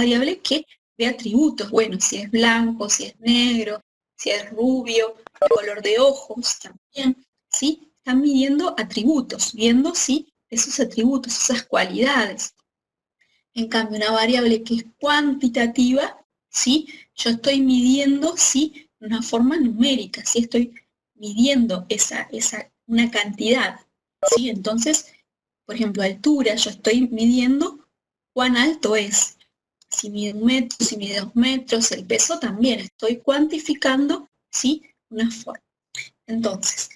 variable que ve atributos. Bueno, si es blanco, si es negro, si es rubio, el color de ojos también, ¿sí? Están midiendo atributos, viendo si esos atributos, esas cualidades. En cambio, una variable que es cuantitativa, ¿sí? Yo estoy midiendo, ¿sí? De una forma numérica, ¿sí? Estoy midiendo una cantidad, ¿sí? Entonces, por ejemplo, altura, yo estoy midiendo cuán alto es. Si mide 1 metro, si mide 2 metros, el peso también, estoy cuantificando, ¿sí? Una forma. Entonces,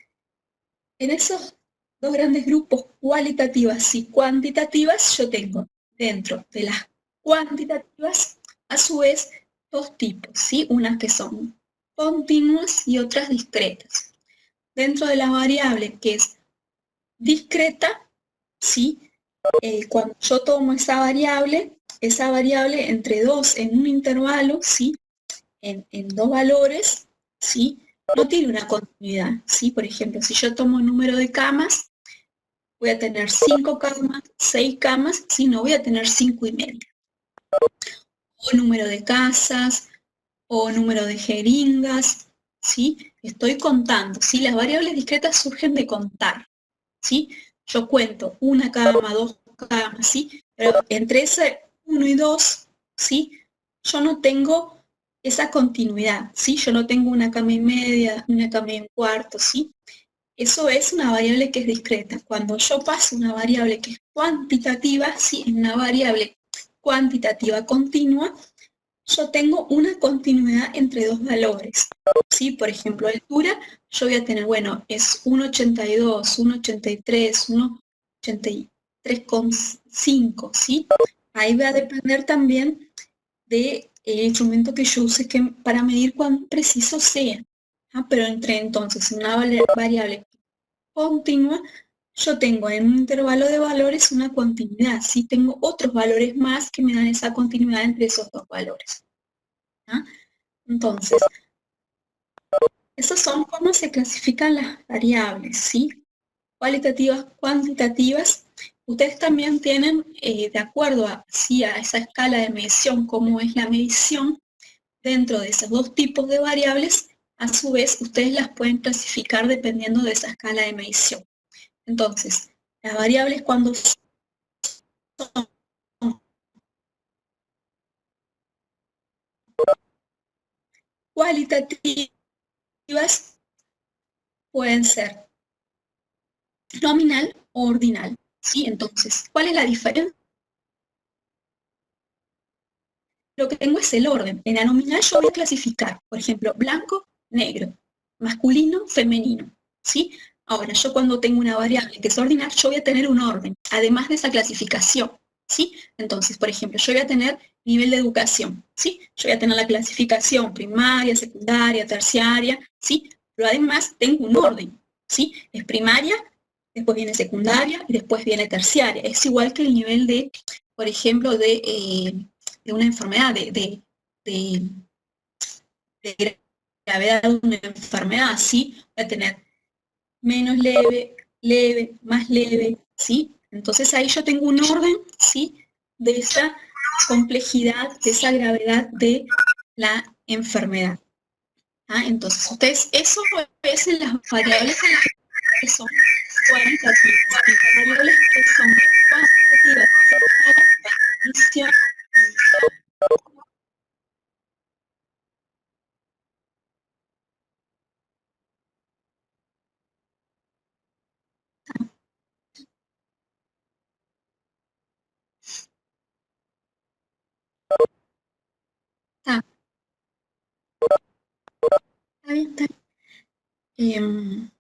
en esos dos grandes grupos, cualitativas y cuantitativas, yo tengo dentro de las cuantitativas, a su vez, dos tipos, ¿sí? Unas que son continuas y otras discretas. Dentro de la variable que es discreta, ¿sí? Cuando yo tomo esa variable entre dos, en un intervalo, ¿sí? En dos valores, ¿sí? No tiene una continuidad, ¿sí? Por ejemplo, si yo tomo el número de camas, voy a tener 5 camas, 6 camas, ¿sí? No voy a tener 5 y media. O número de casas, o número de jeringas, ¿sí? Estoy contando, ¿sí? Las variables discretas surgen de contar, ¿sí? Yo cuento 1 cama, 2 camas, ¿sí? Pero entre ese 1 y 2, ¿sí? Yo no tengo esa continuidad, ¿sí? Yo no tengo 1 cama y media, 1 cama y un cuarto, ¿sí? Eso es una variable que es discreta. Cuando yo paso una variable que es cuantitativa, ¿sí? En una variable cuantitativa continua, yo tengo una continuidad entre dos valores, ¿sí? Por ejemplo, altura, yo voy a tener, bueno, es 1,82, 1,83, 1,83,5, ¿sí? Ahí va a depender también del instrumento que yo use para medir cuán preciso sea. Pero entre entonces una variable continua, yo tengo en un intervalo de valores una continuidad, ¿sí? Tengo otros valores más que me dan esa continuidad entre esos dos valores. Entonces, esas son cómo se clasifican las variables, ¿sí? Cualitativas, cuantitativas. Ustedes también tienen, de acuerdo a esa escala de medición, cómo es la medición, dentro de esos dos tipos de variables, a su vez, ustedes las pueden clasificar dependiendo de esa escala de medición. Entonces, las variables cuando son cualitativas pueden ser nominal o ordinal, ¿sí? Entonces, ¿cuál es la diferencia? Lo que tengo es el orden. En la nominal yo voy a clasificar, por ejemplo, blanco, negro, masculino, femenino, ¿sí? Ahora, yo cuando tengo una variable que es ordinal, yo voy a tener un orden, además de esa clasificación, ¿sí? Entonces, por ejemplo, yo voy a tener nivel de educación, ¿sí? Yo voy a tener la clasificación primaria, secundaria, terciaria, ¿sí? Pero además tengo un orden, ¿sí? Es primaria, después viene secundaria y después viene terciaria. Es igual que el nivel de, por ejemplo, de una enfermedad, de gravedad de una enfermedad, ¿sí? Va a tener menos leve, leve, más leve, ¿sí? Entonces ahí yo tengo un orden, ¿sí? De esa complejidad, de esa gravedad de la enfermedad. Entonces, ustedes, eso es en las variables que son cualitativas, y las variables que son cuantitativas, que son para definición. Está bien, está bien.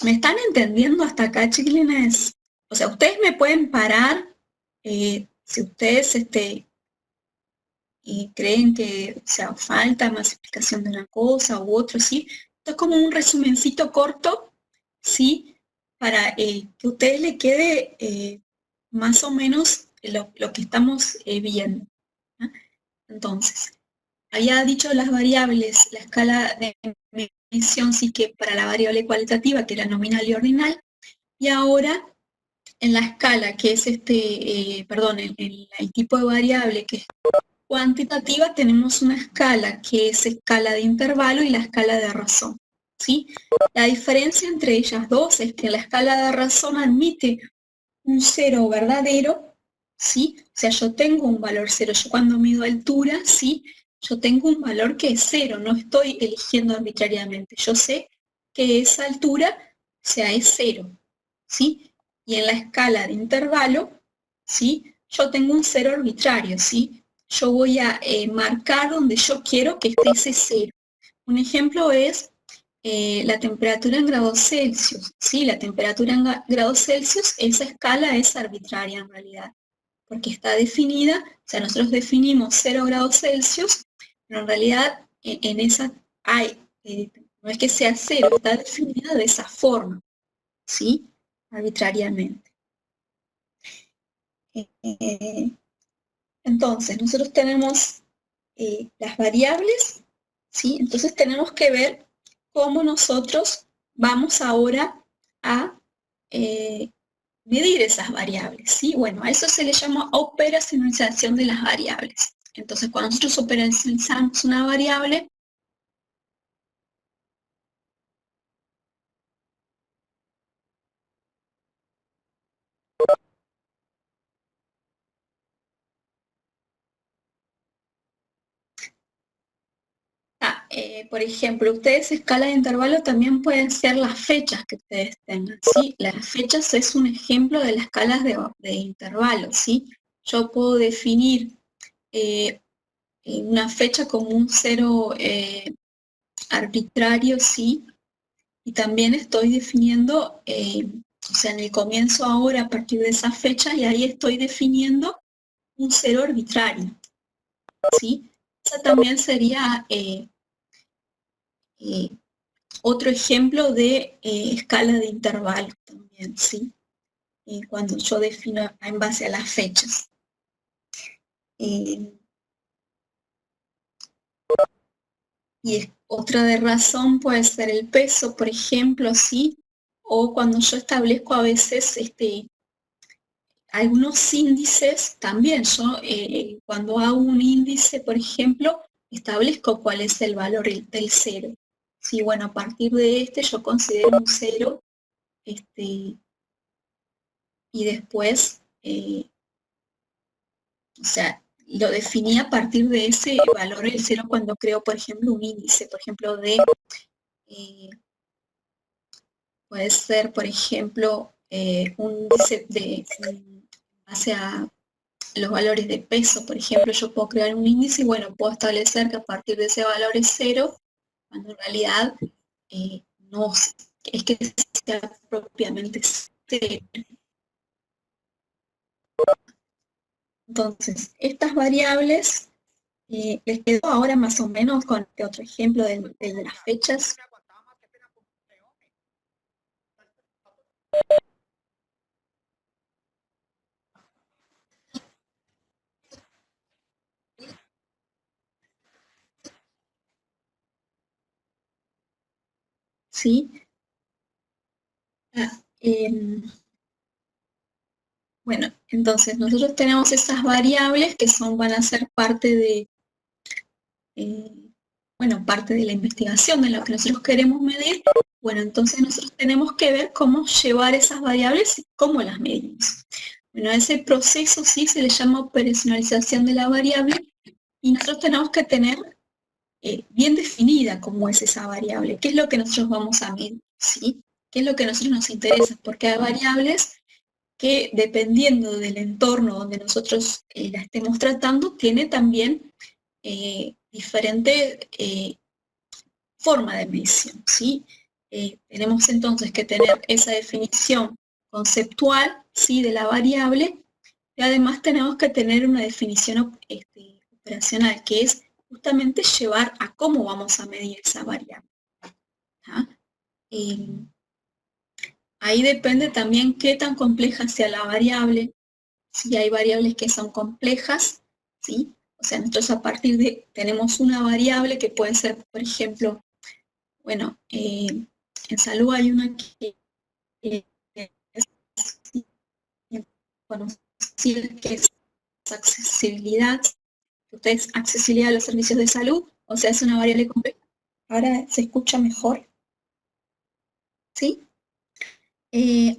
¿Me están entendiendo hasta acá, chiquilines? O sea, ustedes me pueden parar si ustedes creen que, o sea, falta más explicación de una cosa u otra, ¿sí? Esto es como un resumencito corto, ¿sí? Para que a ustedes les quede más o menos lo que estamos viendo. Entonces, había dicho las variables, la escala de medición, sí, que para la variable cualitativa, que era nominal y ordinal, y ahora en la escala, que es el tipo de variable que es cuantitativa tenemos una escala que es escala de intervalo y la escala de razón, ¿sí? La diferencia entre ellas dos es que la escala de razón admite un cero verdadero, ¿sí? O sea, yo tengo un valor cero. Yo cuando mido altura, ¿sí? Yo tengo un valor que es cero, no estoy eligiendo arbitrariamente. Yo sé que esa altura, o sea, es cero, ¿sí? Y en la escala de intervalo, ¿sí? Yo tengo un cero arbitrario, ¿sí? Yo voy a marcar donde yo quiero que esté ese cero. Un ejemplo es la temperatura en grados Celsius. Sí, la temperatura en grados Celsius, esa escala es arbitraria en realidad, porque está definida, o sea, nosotros definimos 0 grados Celsius, pero en realidad en esa hay, no es que sea cero, está definida de esa forma, ¿sí? Arbitrariamente. Entonces, nosotros tenemos las variables, ¿sí? Entonces tenemos que ver cómo nosotros vamos ahora a medir esas variables, ¿sí? Bueno, a eso se le llama operacionalización de las variables. Entonces, cuando nosotros operacionalizamos una variable, por ejemplo, ustedes escala de intervalo también pueden ser las fechas que ustedes tengan, ¿sí? Las fechas es un ejemplo de las escalas de intervalo, ¿sí? Yo puedo definir una fecha como un cero arbitrario, ¿sí? Y también estoy definiendo, o sea, en el comienzo ahora, a partir de esa fecha, y ahí estoy definiendo un cero arbitrario, ¿sí? Esa también sería eh, otro ejemplo de escala de intervalo también, ¿sí? Cuando yo defino en base a las fechas. Y otra de razón puede ser el peso, por ejemplo, ¿sí? O cuando yo establezco a veces algunos índices, también yo cuando hago un índice, por ejemplo, establezco cuál es el valor del cero. Sí, bueno, a partir de este yo considero un cero, y después, o sea, lo definí a partir de ese valor del cero cuando creo, por ejemplo, un índice, por ejemplo, eh, puede ser, por ejemplo, un índice en base a los valores de peso, por ejemplo, yo puedo crear un índice y bueno, puedo establecer que a partir de ese valor es cero, cuando en realidad no es que sea propiamente cero. Entonces, estas variables, les quedó ahora más o menos con este otro ejemplo de las fechas. ¿Sí? Ah, bueno, entonces nosotros tenemos esas variables que van a ser parte de, bueno, parte de la investigación de lo que nosotros queremos medir. Bueno, entonces nosotros tenemos que ver cómo llevar esas variables y cómo las medimos. Bueno, a ese proceso sí se le llama operacionalización de la variable y nosotros tenemos que tener bien definida cómo es esa variable, qué es lo que nosotros vamos a medir, ¿sí? ¿Qué es lo que a nosotros nos interesa? Porque hay variables que dependiendo del entorno donde nosotros la estemos tratando, tiene también diferente forma de medición, ¿sí? Tenemos entonces que tener esa definición conceptual, ¿sí?, de la variable, y además tenemos que tener una definición operacional, que es justamente llevar a cómo vamos a medir esa variable. ¿Ah? Ahí depende también qué tan compleja sea la variable, si hay variables que son complejas, ¿sí? O sea, nosotros a partir de, tenemos una variable que puede ser, por ejemplo, bueno, en salud hay una que es conocida, que es accesibilidad, Ustedes, accesibilidad a los servicios de salud, o sea, es una variable compleja. Ahora se escucha mejor. ¿Sí?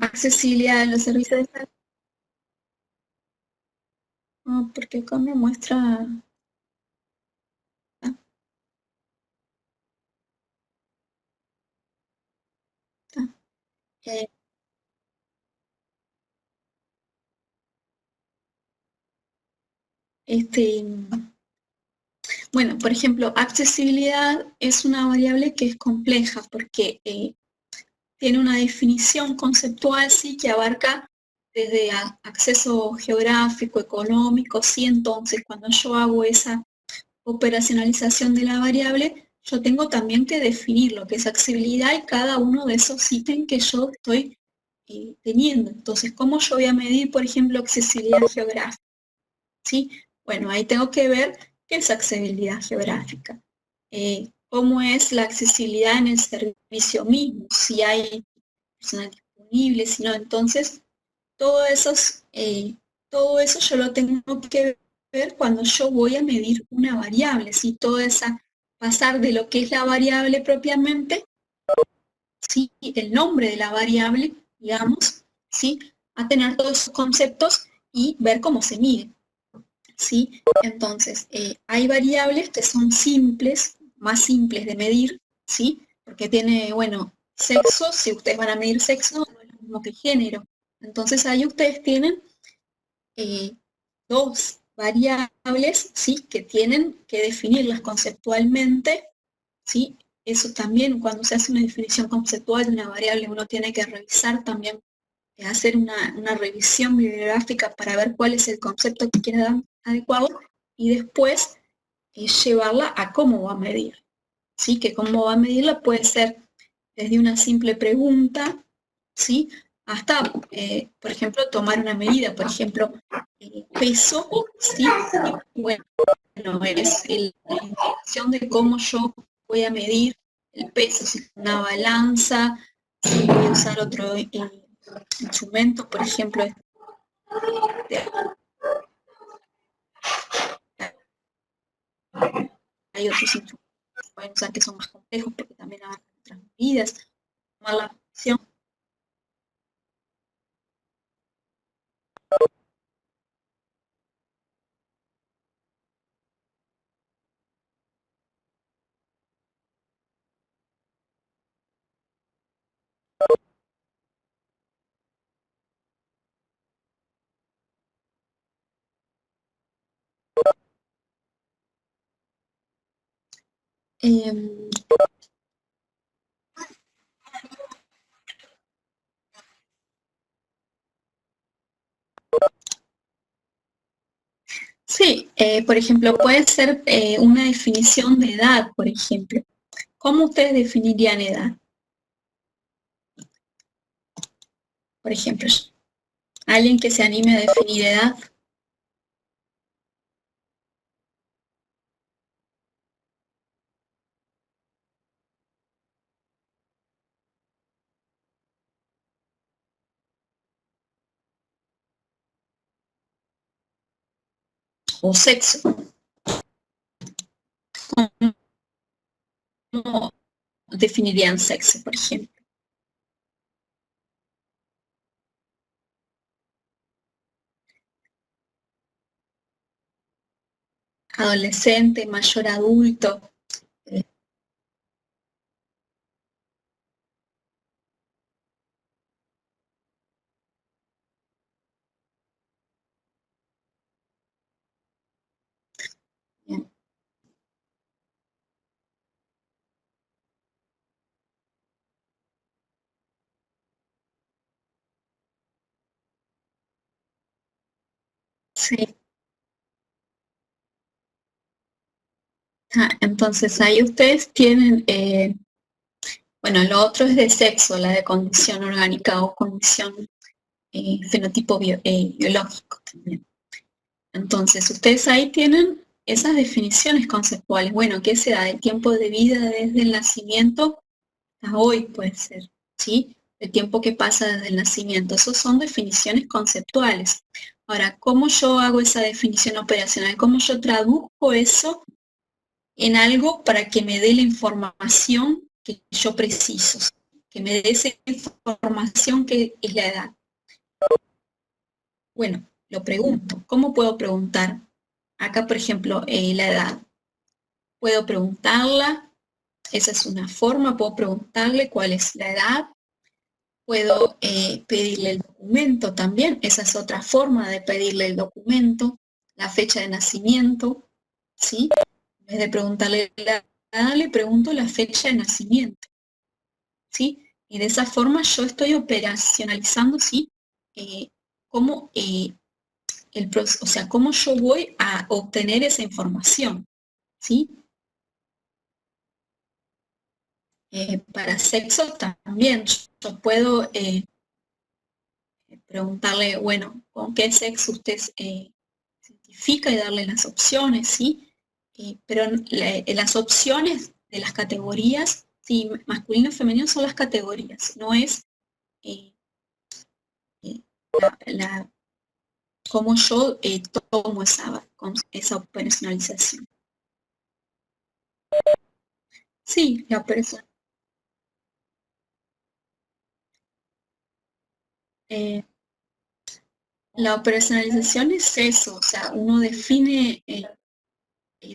Accesibilidad a los servicios de salud. No, porque acá me muestra... Ah, ah, eh, este, bueno, por ejemplo, accesibilidad es una variable que es compleja porque tiene una definición conceptual, sí, que abarca desde acceso geográfico, económico, sí, entonces cuando yo hago esa operacionalización de la variable, yo tengo también que definir lo que es accesibilidad y cada uno de esos ítems que yo estoy teniendo. Entonces, ¿cómo yo voy a medir, por ejemplo, accesibilidad geográfica? ¿Sí? Bueno, ahí tengo que ver qué es accesibilidad geográfica. Cómo es la accesibilidad en el servicio mismo, si hay personal disponible, si no, entonces todo eso yo lo tengo que ver cuando yo voy a medir una variable, si todo esa, pasar de lo que es la variable propiamente, ¿sí? El nombre de la variable, digamos, ¿sí? A tener todos esos conceptos y ver cómo se mide. ¿Sí? Entonces, hay variables que son simples, más simples de medir, ¿sí? Porque tiene, bueno, sexo, si ustedes van a medir sexo, no es lo mismo que género. Entonces, ahí ustedes tienen dos variables, ¿sí? Que tienen que definirlas conceptualmente, ¿sí? Eso también, cuando se hace una definición conceptual de una variable, uno tiene que revisar también, hacer una revisión bibliográfica para ver cuál es el concepto que quiere dar adecuado y después llevarla a cómo va a medir. ¿Sí? Que cómo va a medirla puede ser desde una simple pregunta, ¿sí? Hasta, por ejemplo, tomar una medida, por ejemplo, peso, ¿sí? Bueno, es la indicación de cómo yo voy a medir el peso, si es una balanza, si voy a usar otro instrumento, por ejemplo, hay otros instrumentos que pueden usar que son más complejos porque también abarcan otras medidas, tomar la presión. Eh, sí, por ejemplo, puede ser una definición de edad, por ejemplo. ¿Cómo ustedes definirían edad? Por ejemplo, alguien que se anime a definir edad. O sexo. ¿Cómo definirían sexo, por ejemplo? Adolescente, mayor adulto. Bien. Sí. Entonces ahí ustedes tienen, bueno, lo otro es de sexo, la de condición orgánica o condición fenotipo biológico también. Entonces, ustedes ahí tienen esas definiciones conceptuales. Bueno, ¿qué se da? El tiempo de vida desde el nacimiento a hoy puede ser, ¿sí? El tiempo que pasa desde el nacimiento. Esas son definiciones conceptuales. Ahora, ¿cómo yo hago esa definición operacional? ¿Cómo yo traduzco eso en algo para que me dé la información que yo preciso? Que me dé esa información que es la edad. Bueno, lo pregunto. ¿Cómo puedo preguntar? Acá, por ejemplo, la edad. Puedo preguntarla, esa es una forma, puedo preguntarle cuál es la edad. Puedo pedirle el documento también, esa es otra forma de pedirle el documento, la fecha de nacimiento, ¿sí? En vez de preguntarle la edad, le pregunto la fecha de nacimiento, ¿sí? Y de esa forma yo estoy operacionalizando, ¿sí? Cómo, o sea, cómo yo voy a obtener esa información, ¿sí? Para sexo también, yo puedo preguntarle, bueno, con qué sexo usted se identifica y darle las opciones, ¿sí? Pero las opciones de las categorías, sí, masculino y femenino son las categorías, no es eh, eh, cómo yo tomo esa operacionalización. Sí, la operacionalización es eso, o sea, uno define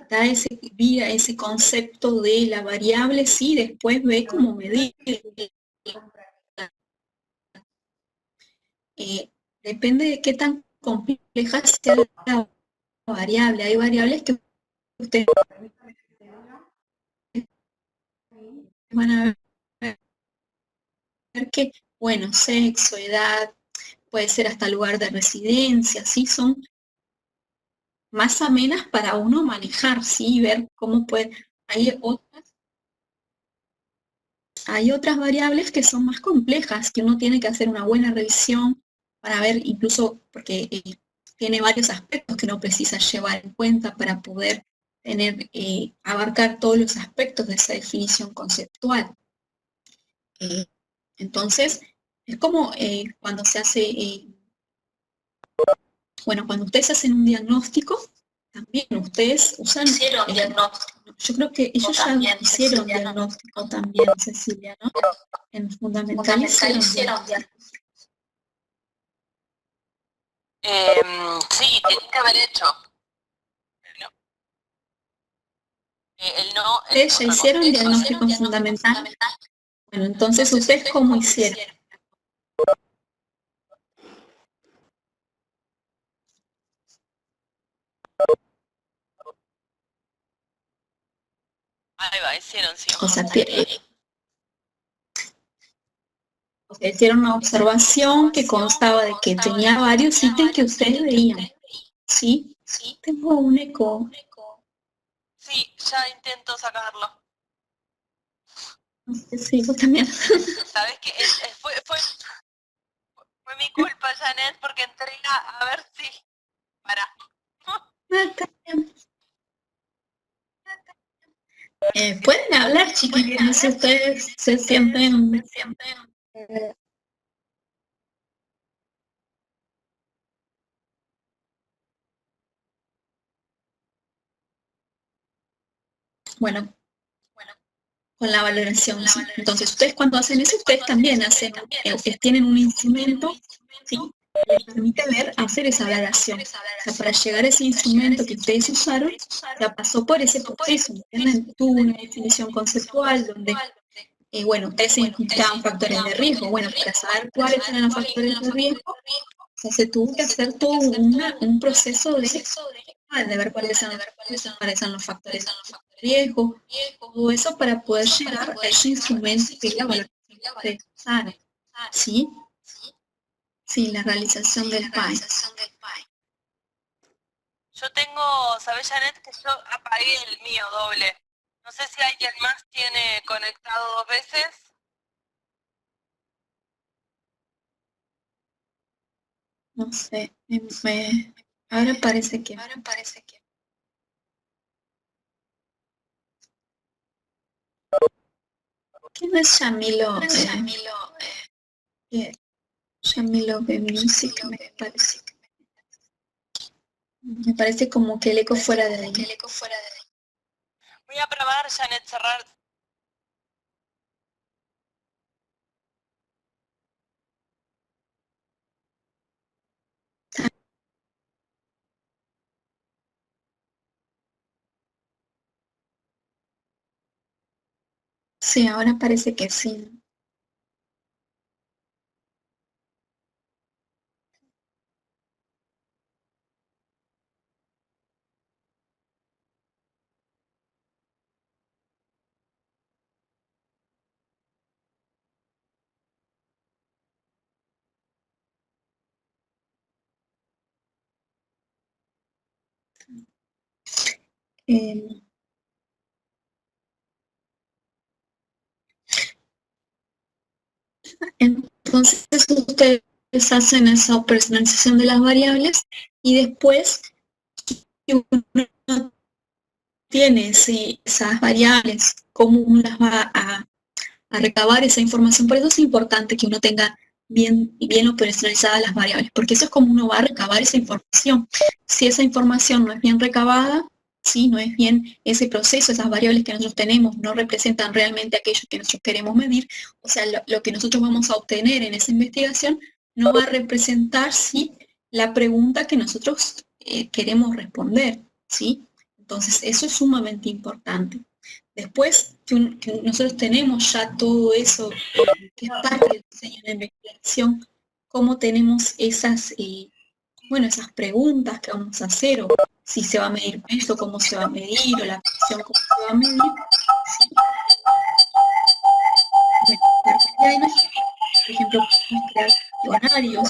da ese concepto de la variable, sí, después ve cómo medir. Depende de qué tan compleja sea la variable. Hay variables que ustedes van a ver que, bueno, sexo, edad, puede ser hasta lugar de residencia, ¿sí? Son más amenas para uno manejar, ¿sí? Ver cómo puede. Hay otras variables que son más complejas, que uno tiene que hacer una buena revisión para ver, incluso porque tiene varios aspectos que uno precisa llevar en cuenta para poder abarcar todos los aspectos de esa definición conceptual. Entonces, es como cuando se hace, bueno, cuando ustedes hacen un diagnóstico, también ustedes usan... Yo creo que ellos ya hicieron diagnóstico también, Cecilia, ¿no? En fundamental hicieron diagnóstico. Sí, tiene que haber hecho. ¿Ustedes ya hicieron diagnóstico fundamental? Bueno, entonces, ¿ustedes cómo hicieron? Ahí va, hicieron, sí. O sea, hicieron una observación que constaba de que tenía varios ítems que ustedes veían. ¿Sí? Tengo un eco. Sí, ya intento sacarlo. No sé si vos también. ¿Sabes qué? Fue mi culpa, Janet, porque entré a ver si... Para. Pueden hablar, chiquillos, si ustedes se sienten... Bueno, con la valoración, ¿sí? Entonces, ustedes cuando hacen eso, ustedes también tienen un instrumento, ¿sí? Que les permite hacer esa valoración. O sea, para llegar a ese instrumento que ustedes usaron, ya pasó por ese proceso, ¿entienden? Tuvo una definición conceptual donde, bueno, ustedes identificaban factores de riesgo. Bueno, para saber cuáles eran los factores de riesgo, o sea, se tuvo que hacer todo un proceso de ver cuáles eran los factores de riesgo, todo eso para poder llegar a ese instrumento que es la valoración que ustedes usaron. ¿Sí? Sí, la realización del PAI. Yo tengo, ¿sabes, Janet? Que yo apagué el mío doble. No sé si alguien más tiene conectado 2 veces. No sé, ahora parece que... ¿Quién es Yamilo? Yamilo B Music, me parece. Me parece como que el eco fuera de ahí. Voy a probar, Janet, cerrar. Sí, ahora parece que sí. Eh, entonces ustedes hacen esa personalización de las variables y después uno tiene esas variables, cómo uno las va a recabar esa información. Por eso es importante que uno tenga bien operacionalizadas las variables, porque eso es como uno va a recabar esa información. Si esa información no es bien recabada, si no es bien ese proceso, esas variables que nosotros tenemos no representan realmente aquello que nosotros queremos medir, o sea, lo que nosotros vamos a obtener en esa investigación no va a representar, ¿sí?, la pregunta que nosotros queremos responder, ¿sí? Entonces, eso es sumamente importante. Después que nosotros tenemos ya todo eso que es parte del diseño de la investigación, cómo tenemos esas preguntas que vamos a hacer, o si se va a medir peso, cómo se va a medir, o la presión, cómo se va a medir. ¿Sí? Bueno, por ejemplo, podemos crear cuestionarios.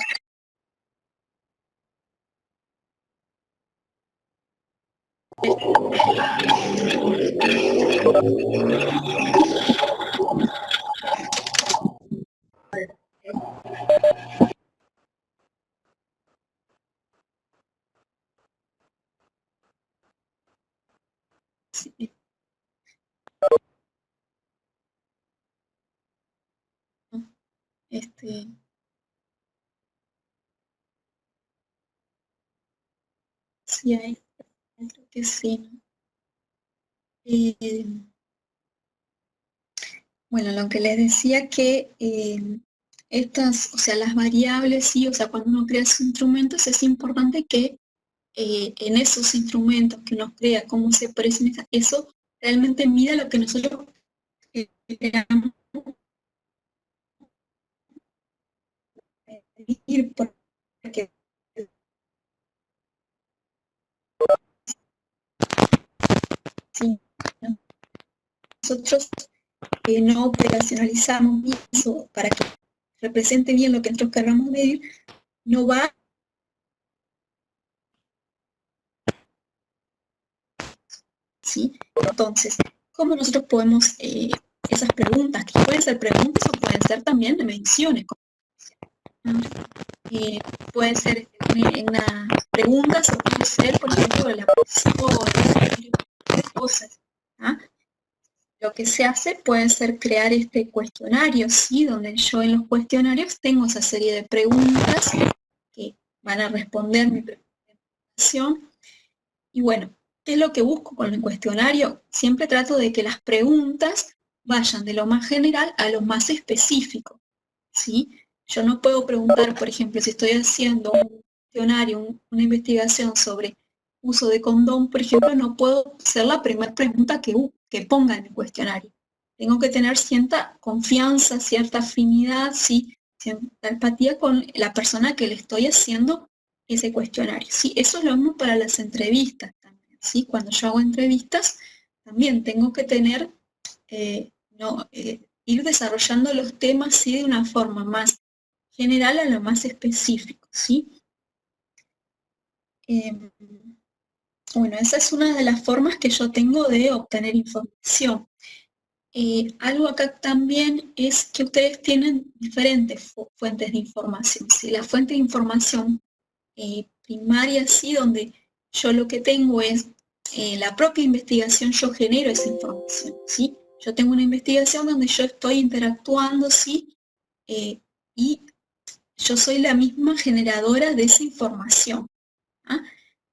Sí, sí, creo que sí, ¿no? Bueno, lo que les decía que o sea, las variables, sí, o sea, cuando uno crea esos instrumentos es importante que en esos instrumentos que uno crea, cómo se presenta, eso realmente mida lo que nosotros queramos medir, porque si nosotros no operacionalizamos eso para que represente bien lo que nosotros queramos medir, no va. ¿Sí? Entonces, ¿cómo nosotros podemos, esas preguntas, que pueden ser preguntas o pueden ser también mediciones, pueden ser una preguntas o puede ser, por ejemplo, la posición, cosas. ¿Ah? Lo que se hace puede ser crear este cuestionario, ¿sí? Donde yo en los cuestionarios tengo esa serie de preguntas que van a responder mi presentación. Y bueno, ¿qué es lo que busco con el cuestionario? Siempre trato de que las preguntas vayan de lo más general a lo más específico, ¿sí? Yo no puedo preguntar, por ejemplo, si estoy haciendo un cuestionario, una investigación sobre uso de condón, por ejemplo, no puedo ser la primera pregunta que ponga en el cuestionario. Tengo que tener cierta confianza, cierta afinidad, ¿sí? Cierta empatía con la persona que le estoy haciendo ese cuestionario. Sí, eso es lo mismo para las entrevistas también, ¿sí? Cuando yo hago entrevistas, también tengo que tener, ir desarrollando los temas, sí, de una forma más general a lo más específico, ¿sí? Bueno, esa es una de las formas que yo tengo de obtener información. Algo acá también es que ustedes tienen diferentes fuentes de información. ¿Sí? La fuente de información primaria, sí, donde yo lo que tengo es la propia investigación, yo genero esa información, ¿sí? Yo tengo una investigación donde yo estoy interactuando, ¿sí? Y yo soy la misma generadora de esa información. ¿Ah?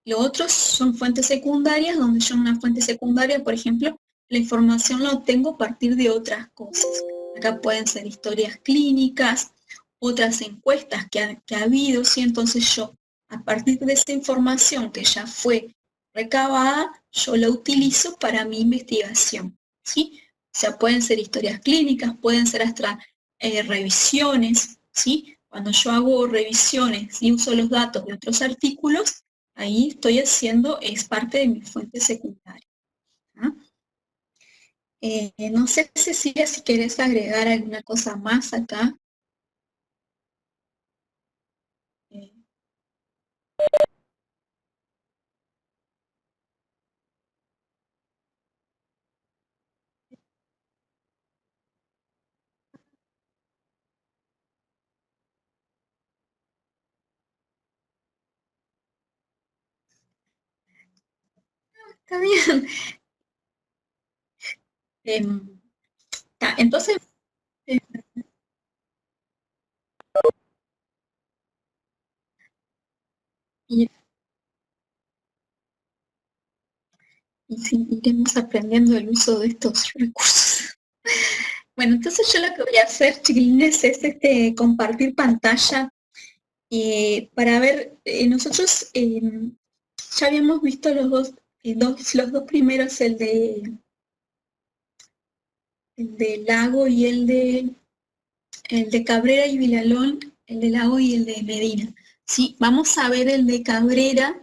Lo otro son fuentes secundarias, donde yo en una fuente secundaria, por ejemplo, la información la obtengo a partir de otras cosas. Acá pueden ser historias clínicas, otras encuestas que ha habido, ¿sí? Entonces yo, a partir de esa información que ya fue recabada, yo la utilizo para mi investigación, ¿sí? O sea, pueden ser historias clínicas, pueden ser hasta revisiones, ¿sí? Cuando yo hago revisiones y uso los datos de otros artículos, ahí estoy haciendo, es parte de mi fuente secundaria. ¿Ah? No sé, Cecilia, si querés agregar alguna cosa más acá. Está bien. Entonces, eh, y, y sí, iremos aprendiendo el uso de estos recursos. Bueno, entonces yo lo que voy a hacer, chiquilines, es compartir pantalla para ver, nosotros ya habíamos visto los dos primeros, el de Lago y el de Cabrera y Vilalón, el de Lago y el de Medina. Sí, vamos a ver el de Cabrera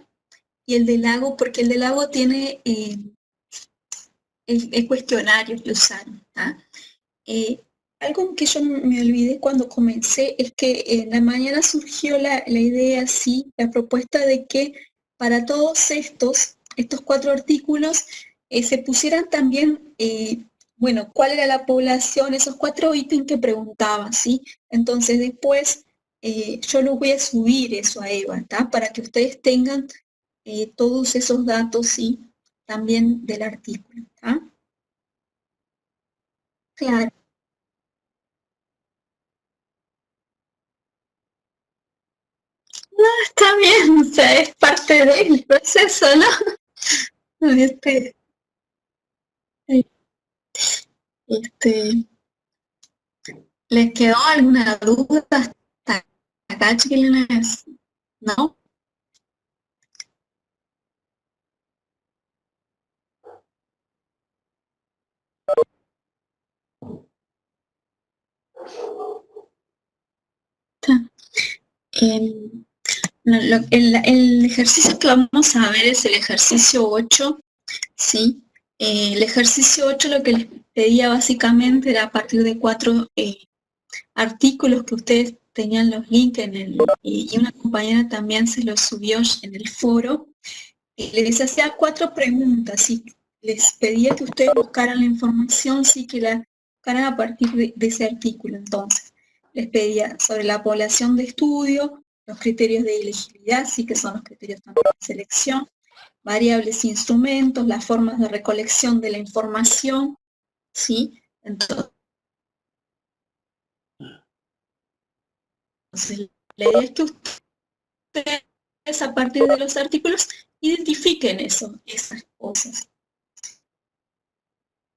y el de Lago, porque el de Lago tiene el cuestionario que usaron. Algo que yo me olvidé cuando comencé es que en la mañana surgió la idea, sí, la propuesta de que para todos estos 4 artículos se pusieran también, bueno, cuál era la población, esos 4 ítems que preguntaba, ¿sí? Entonces después yo los voy a subir eso a EVA, ¿tá? Para que ustedes tengan todos esos datos, sí, también del artículo, ¿tá? Claro. Está bien, o sea, es parte del proceso, ¿no? Este, ¿les quedó alguna duda hasta acá, chiquilines? ¿No? El, el ejercicio que vamos a ver es el ejercicio 8, ¿sí? El ejercicio 8 lo que les pedía básicamente era a partir de 4 artículos que ustedes tenían los links y una compañera también se los subió en el foro. Les hacía 4 preguntas, ¿sí? Les pedía que ustedes buscaran la información, sí, que la buscaran a partir de ese artículo. Entonces, les pedía sobre la población de estudio, los criterios de elegibilidad, sí, que son los criterios también de selección, variables e instrumentos, las formas de recolección de la información, ¿sí? Entonces, la idea es que ustedes a partir de los artículos identifiquen esas cosas.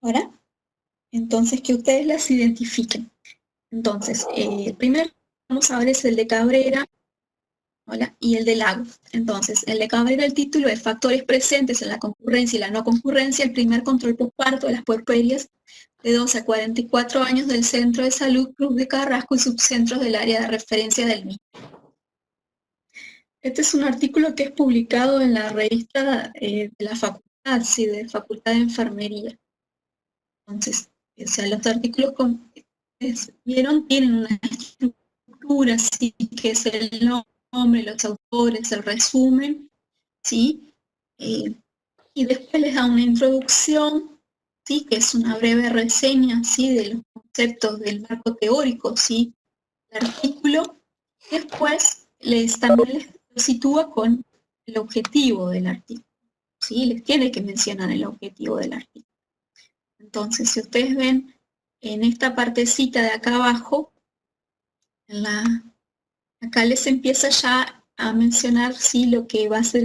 ¿Ahora? Entonces, que ustedes las identifiquen. Entonces, el primer vamos a ver es el de Cabrera, ¿hola? Y el de Lago. Entonces, el de Cabrera, el título es Factores presentes en la concurrencia y la no concurrencia, el primer control posparto de las puerperias de 12 a 44 años del Centro de Salud Cruz de Carrasco y subcentros del área de referencia del MIR. Este es un artículo que es publicado en la revista de la facultad, sí, de Facultad de Enfermería. Entonces, o sea, los artículos que ustedes vieron tienen una estructura, ¿sí? Que es el nombre, los autores, el resumen, ¿sí? Y después les da una introducción, ¿sí? Que es una breve reseña, ¿sí? De los conceptos del marco teórico, ¿sí? El artículo. Después también les lo sitúa con el objetivo del artículo, ¿sí? Les tiene que mencionar el objetivo del artículo. Entonces, si ustedes ven en esta partecita de acá abajo, acá les empieza ya a mencionar, sí, lo que va a ser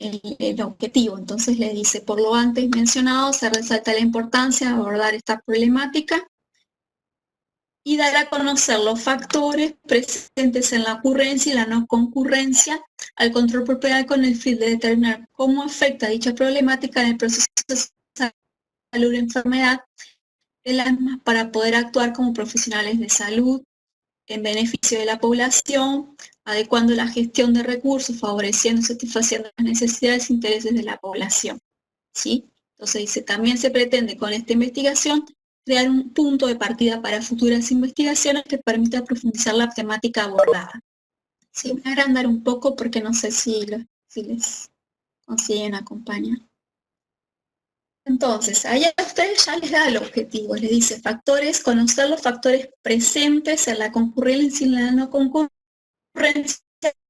el objetivo. Entonces le dice, por lo antes mencionado, se resalta la importancia de abordar esta problemática y dar a conocer los factores presentes en la ocurrencia y la no concurrencia al control corporal con el fin de determinar cómo afecta dicha problemática en el proceso de salud y enfermedad de las mismas para poder actuar como profesionales de salud en beneficio de la población, adecuando la gestión de recursos, favoreciendo y satisfaciendo las necesidades e intereses de la población. ¿Sí? Entonces dice, también se pretende con esta investigación crear un punto de partida para futuras investigaciones que permita profundizar la temática abordada. Sí, voy a agrandar un poco porque no sé si les consiguen acompañar. Entonces, ahí a ustedes ya les da el objetivo, les dice factores, conocer los factores presentes en la concurrencia y la no concurrencia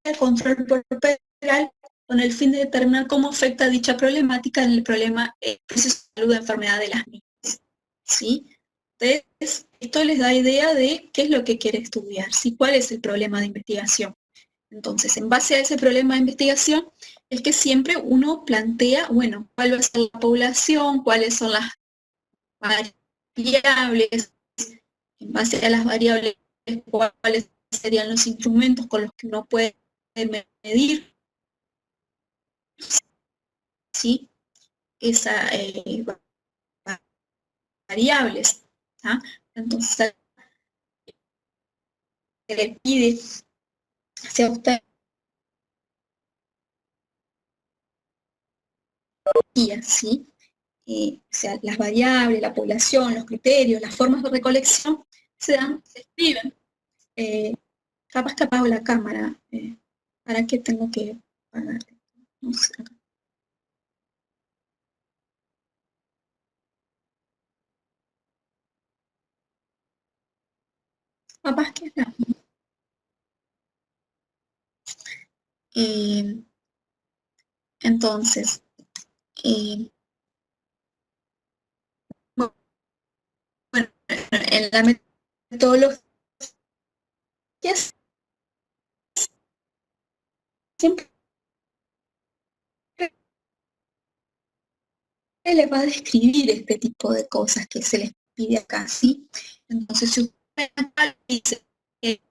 del control corporal con el fin de determinar cómo afecta dicha problemática en el problema proceso de salud de enfermedad de las mismas. ¿Sí? Entonces, esto les da idea de qué es lo que quiere estudiar, ¿sí? ¿Cuál es el problema de investigación? Entonces, en base a ese problema de investigación, es que siempre uno plantea, bueno, cuál va a ser la población, cuáles son las variables, en base a las variables, cuáles serían los instrumentos con los que uno puede medir, ¿sí? Esas variables. ¿Ah? Entonces, se le pide hacia usted ¿sí? O sea, las variables, la población, los criterios, las formas de recolección se escriben. Capaz que apago la cámara. ¿Para qué tengo que apagar? No sé. Capaz que no. Entonces, bueno, en la metodología siempre les va a describir este tipo de cosas que se les pide acá, ¿sí? Entonces, si usted acá dice que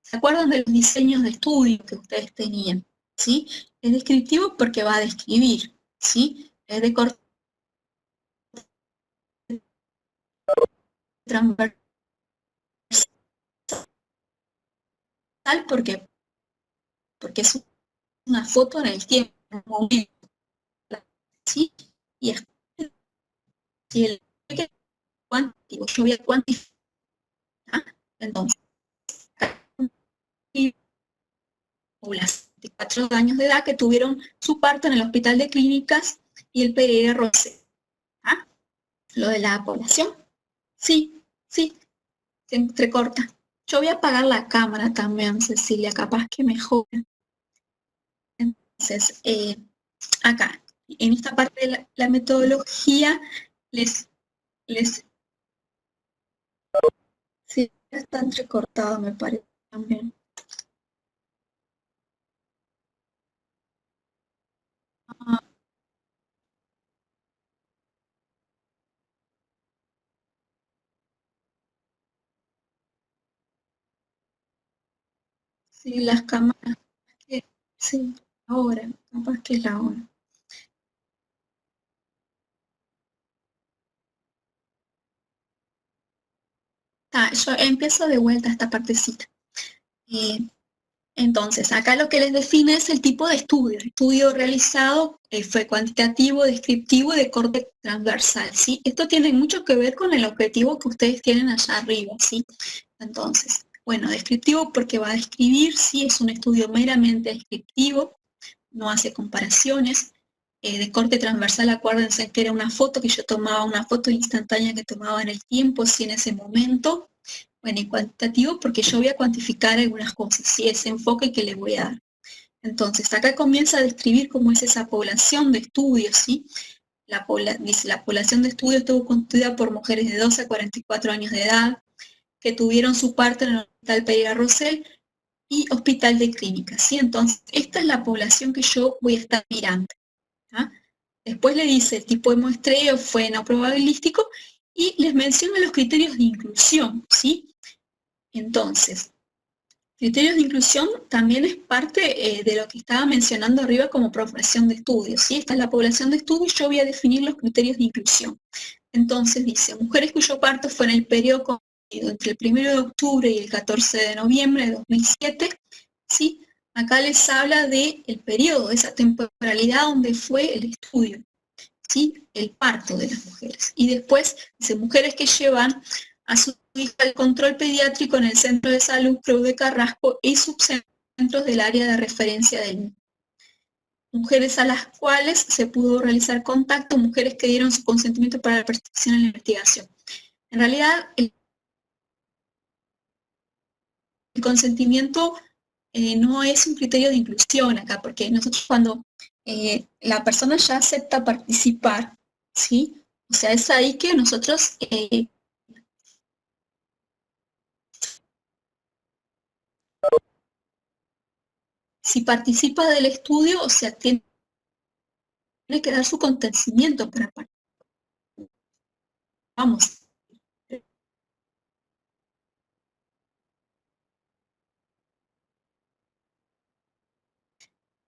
¿se acuerdan de los diseños de estudio que ustedes tenían? ¿Sí? Es descriptivo porque va a describir, ¿sí? Es de corte transversal porque es una foto en el tiempo, en un momento, ¿sí? Y es si el cuántico, yo voy a cuantificar, entonces, población de 4 años de edad que tuvieron su parto en el Hospital de Clínicas y el Pereira Rosell. ¿Ah? Lo de la población, sí, se entrecorta. Yo voy a apagar la cámara también, Cecilia, capaz que mejora. Entonces, acá, en esta parte de la metodología, sí, está entrecortado, me parece también. Sí, las cámaras, sí, ahora, capaz que es la hora. Yo empiezo de vuelta esta partecita. Entonces, acá lo que les define es el tipo de estudio. El estudio realizado fue cuantitativo, descriptivo y de corte transversal, ¿sí? Esto tiene mucho que ver con el objetivo que ustedes tienen allá arriba, ¿sí? Entonces, bueno, descriptivo porque va a describir, sí, es un estudio meramente descriptivo, no hace comparaciones. De corte transversal, acuérdense que era una foto que yo tomaba, una foto instantánea que tomaba en el tiempo, sí, en ese momento. Bueno, y cuantitativo porque yo voy a cuantificar algunas cosas, ¿sí? Ese enfoque que le voy a dar. Entonces, acá comienza a describir cómo es esa población de estudios, ¿sí? Dice, la población de estudios estuvo constituida por mujeres de 12 a 44 años de edad, que tuvieron su parte en el Hospital Pereira Rosell y hospital de clínicas, ¿sí? Entonces, esta es la población que yo voy a estar mirando. ¿Ah? Después le dice el tipo de muestreo fue no probabilístico y les menciona los criterios de inclusión, ¿sí? Entonces, criterios de inclusión también es parte de lo que estaba mencionando arriba como profesión de estudio, ¿sí? Esta es la población de estudio y yo voy a definir los criterios de inclusión. Entonces dice, mujeres cuyo parto fue en el periodo comprendido entre el 1 de octubre y el 14 de noviembre de 2007, ¿sí? Acá les habla del periodo, esa temporalidad donde fue el estudio, ¿sí? El parto de las mujeres. Y después dice, mujeres que llevan a su hija al control pediátrico en el Centro de Salud Cruz de Carrasco y subcentros del área de referencia del niño. Mujeres a las cuales se pudo realizar contacto, mujeres que dieron su consentimiento para la participación en la investigación. En realidad, el consentimiento no es un criterio de inclusión acá, porque nosotros cuando la persona ya acepta participar, ¿sí? O sea, es ahí que nosotros si participa del estudio, o sea, tiene que dar su consentimiento para participar. Vamos.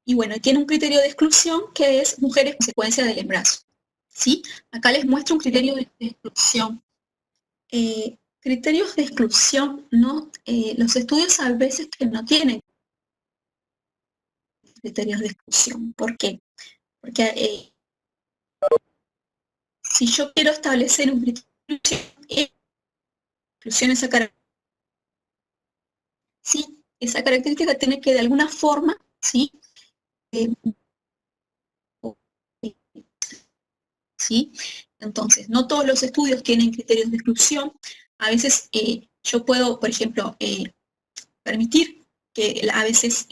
Y bueno, tiene un criterio de exclusión que es mujeres consecuencia del embarazo. ¿Sí? Acá les muestro un criterio de exclusión. Criterios de exclusión, ¿no? Los estudios a veces que no tienen criterios de exclusión. ¿Por qué? Porque si yo quiero establecer un criterio de exclusión, ¿sí? Esa característica tiene que de alguna forma, ¿sí? ¿Sí? Entonces, no todos los estudios tienen criterios de exclusión. A veces yo puedo, por ejemplo, permitir que a veces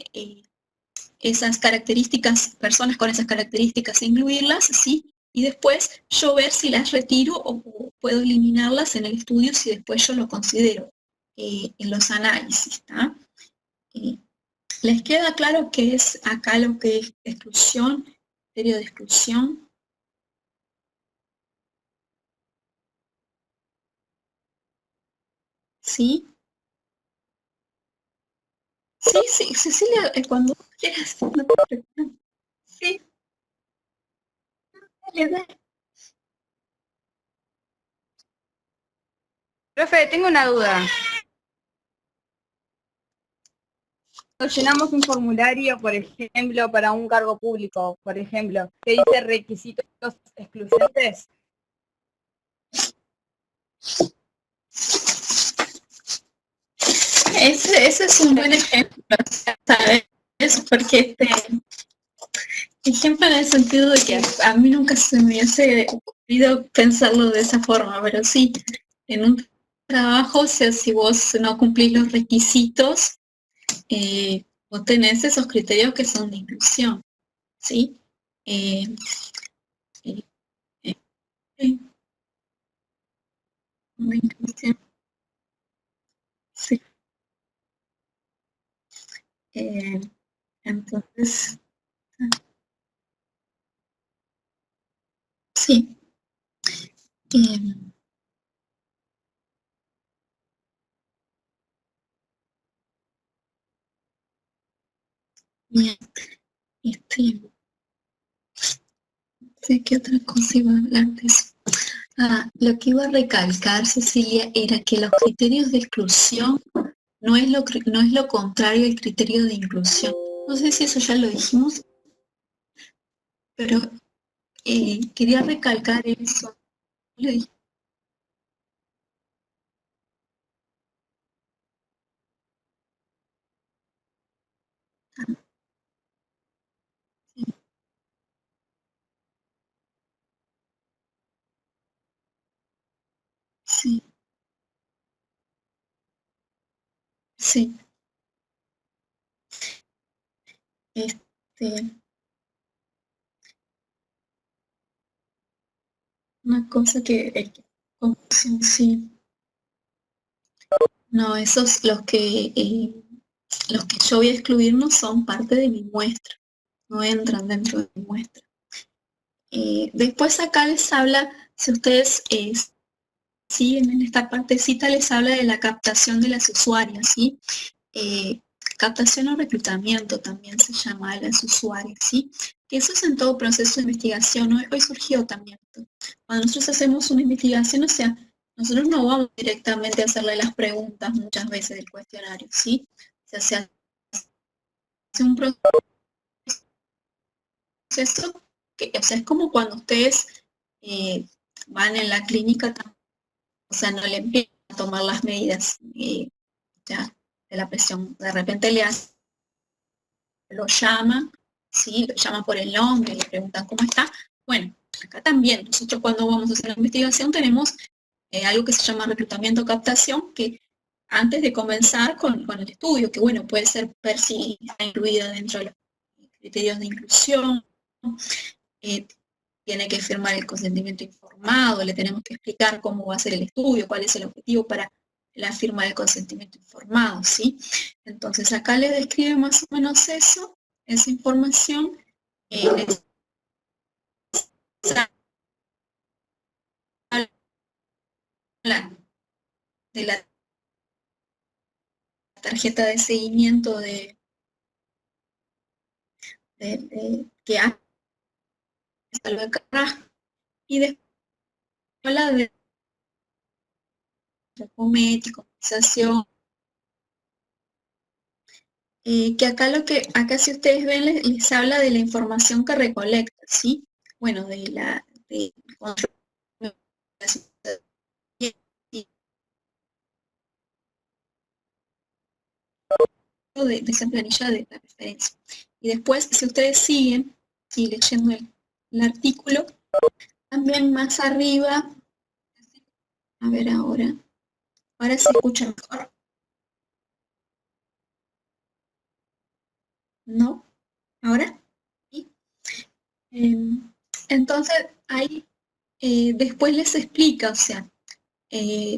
esas características, personas con esas características, incluirlas, ¿sí? Y después yo ver si las retiro o puedo eliminarlas en el estudio si después yo lo considero en los análisis. ¿Está? ¿Les queda claro qué es acá lo que es exclusión, criterio de exclusión? ¿Sí? Sí, sí, Cecilia, cuando quieras. No te preocupes. Sí, dale, dale. Profe, tengo una duda. Cuando llenamos un formulario, por ejemplo, para un cargo público, por ejemplo, que dice requisitos excluyentes. Ese es un buen ejemplo, ¿sabes? Porque ejemplo en el sentido de que a mí nunca se me hubiese ocurrido pensarlo de esa forma, pero sí, en un trabajo, o sea, si vos no cumplís los requisitos, vos tenés esos criterios que son de inclusión, ¿sí? Eh, eh, eh, una inclusión, sí. Eh, entonces, sí. Eh, bien, este, sé qué otra cosa iba a hablar de eso. Lo que iba a recalcar, Cecilia, era que los criterios de exclusión no es lo contrario al criterio de inclusión. No sé si eso ya lo dijimos, pero quería recalcar eso. Lo dije. Sí, sí. Este, una cosa confusión, sí. No, esos los que Los que yo voy a excluir no son parte de mi muestra, no entran dentro de mi muestra. Después acá les habla, si ustedes siguen en esta partecita, les habla de la captación de las usuarias, ¿sí? Captación o reclutamiento también se llama de las usuarias, ¿sí? Que eso es en todo proceso de investigación. Hoy surgió también. Cuando nosotros hacemos una investigación, o sea, nosotros no vamos directamente a hacerle las preguntas muchas veces del cuestionario, ¿sí? O sea, se hace un proceso que, o sea, es como cuando ustedes van en la clínica, o sea, no le empiezan a tomar las medidas ya de la presión. De repente lo llaman, ¿sí? Lo llaman por el nombre, le preguntan cómo está. Bueno, acá también, nosotros cuando vamos a hacer la investigación tenemos algo que se llama reclutamiento-captación, que antes de comenzar con el estudio, que bueno, puede ser ver si está incluida dentro de los criterios de inclusión, tiene que firmar el consentimiento informado, le tenemos que explicar cómo va a ser el estudio, cuál es el objetivo para la firma del consentimiento informado, ¿sí? Entonces acá le describe más o menos eso, esa información, de la tarjeta de seguimiento que hace y después habla de ético, cotización, que acá si ustedes ven les habla de la información que recolecta, ¿sí? Bueno, de esa planilla de la referencia. Y después, si ustedes siguen leyendo el artículo, también más arriba, a ver ahora se escucha mejor. ¿No? ¿Ahora? ¿Sí? Entonces, ahí después les explica, o sea,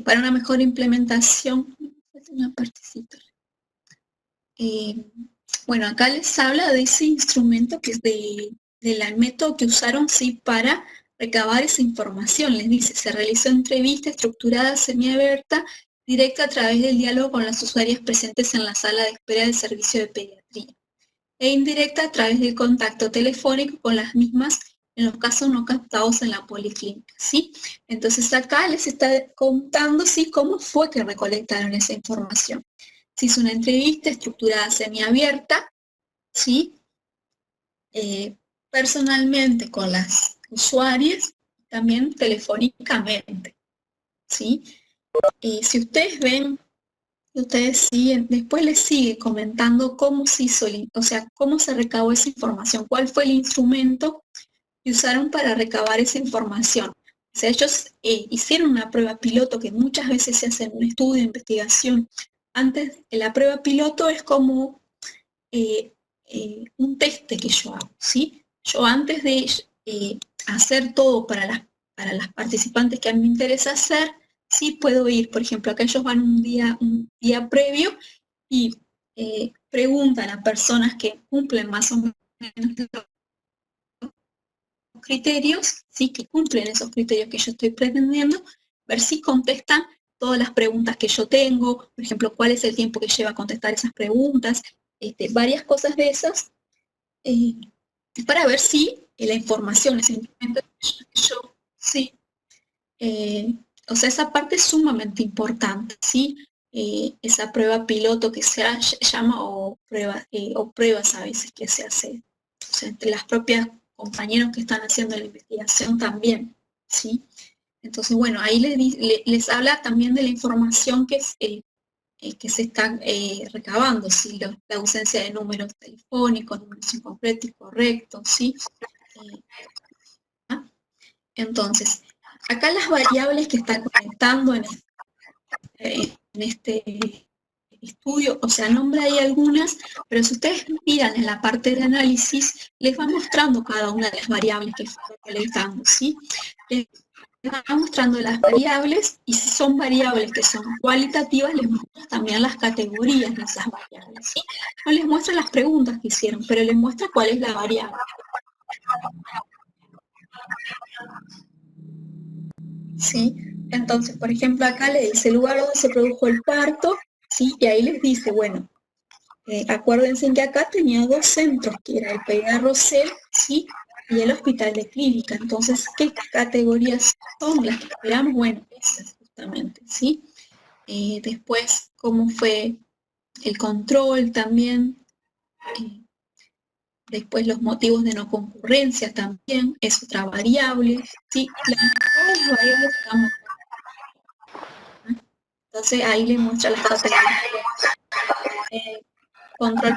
para una mejor implementación, una partecita. Bueno, acá les habla de ese instrumento que es del método que usaron, sí, para recabar esa información. Les dice, se realizó entrevista estructurada semiabierta, directa a través del diálogo con las usuarias presentes en la sala de espera del servicio de pediatría, e indirecta a través del contacto telefónico con las mismas en los casos no captados en la policlínica, ¿sí? Entonces acá les está contando, ¿sí?, cómo fue que recolectaron esa información. Se hizo una entrevista estructurada semiabierta, ¿sí? Personalmente con las usuarias, también telefónicamente, ¿sí? Si ustedes ven, ustedes siguen, después les sigue comentando cómo se hizo, o sea, cómo se recabó esa información, cuál fue el instrumento que usaron para recabar esa información. O sea, ellos hicieron una prueba piloto que muchas veces se hace en un estudio de investigación. Antes, la prueba piloto es como un teste que yo hago, ¿sí? Yo antes de hacer todo para las participantes que a mí me interesa hacer, sí puedo ir, por ejemplo, acá ellos van un día previo y preguntan a personas que cumplen más o menos los criterios, ¿sí?, que cumplen esos criterios que yo estoy pretendiendo, ver si contestan todas las preguntas que yo tengo, por ejemplo, cuál es el tiempo que lleva a contestar esas preguntas, varias cosas de esas, para ver si la información, ese instrumento que yo, sí, o sea, esa parte es sumamente importante, ¿sí? Esa prueba piloto que se llama, o pruebas a veces que se hace, o sea, entre las propias compañeros que están haciendo la investigación también, ¿sí? Entonces, bueno, ahí les habla también de la información que se está recabando, ¿sí? La ausencia de números telefónicos, números incompletos y correctos, ¿sí? Entonces, acá las variables que está conectando en este estudio, o sea, nombra ahí algunas, pero si ustedes miran en la parte de análisis, les va mostrando cada una de las variables que fue colectando, ¿sí? va mostrando las variables, y si son variables que son cualitativas, les muestra también las categorías de esas variables, ¿sí? No les muestra las preguntas que hicieron, pero les muestra cuál es la variable. ¿Sí? Entonces, por ejemplo, acá le dice el lugar donde se produjo el parto, ¿sí? Y ahí les dice, bueno, acuérdense que acá tenía dos centros, que era el PDA Rosell, ¿sí? Y el Hospital de Clínica. Entonces, ¿qué categorías son las que esperamos? Bueno, esas justamente, ¿sí? Después, cómo fue el control también. Después, los motivos de no concurrencia también, es otra variable, ¿sí? Todas las variables están. Entonces, ahí le muestra las categorías. Control,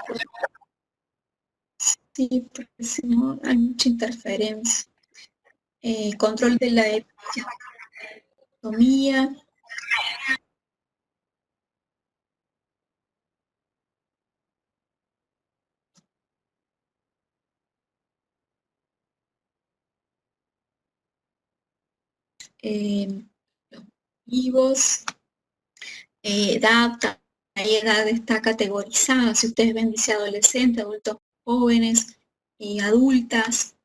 sí, porque si no hay mucha interferencia. Control de la episiotomía. Los motivos, edad, la edad está categorizada, si ustedes ven, dice adolescentes, adultos jóvenes, adultas,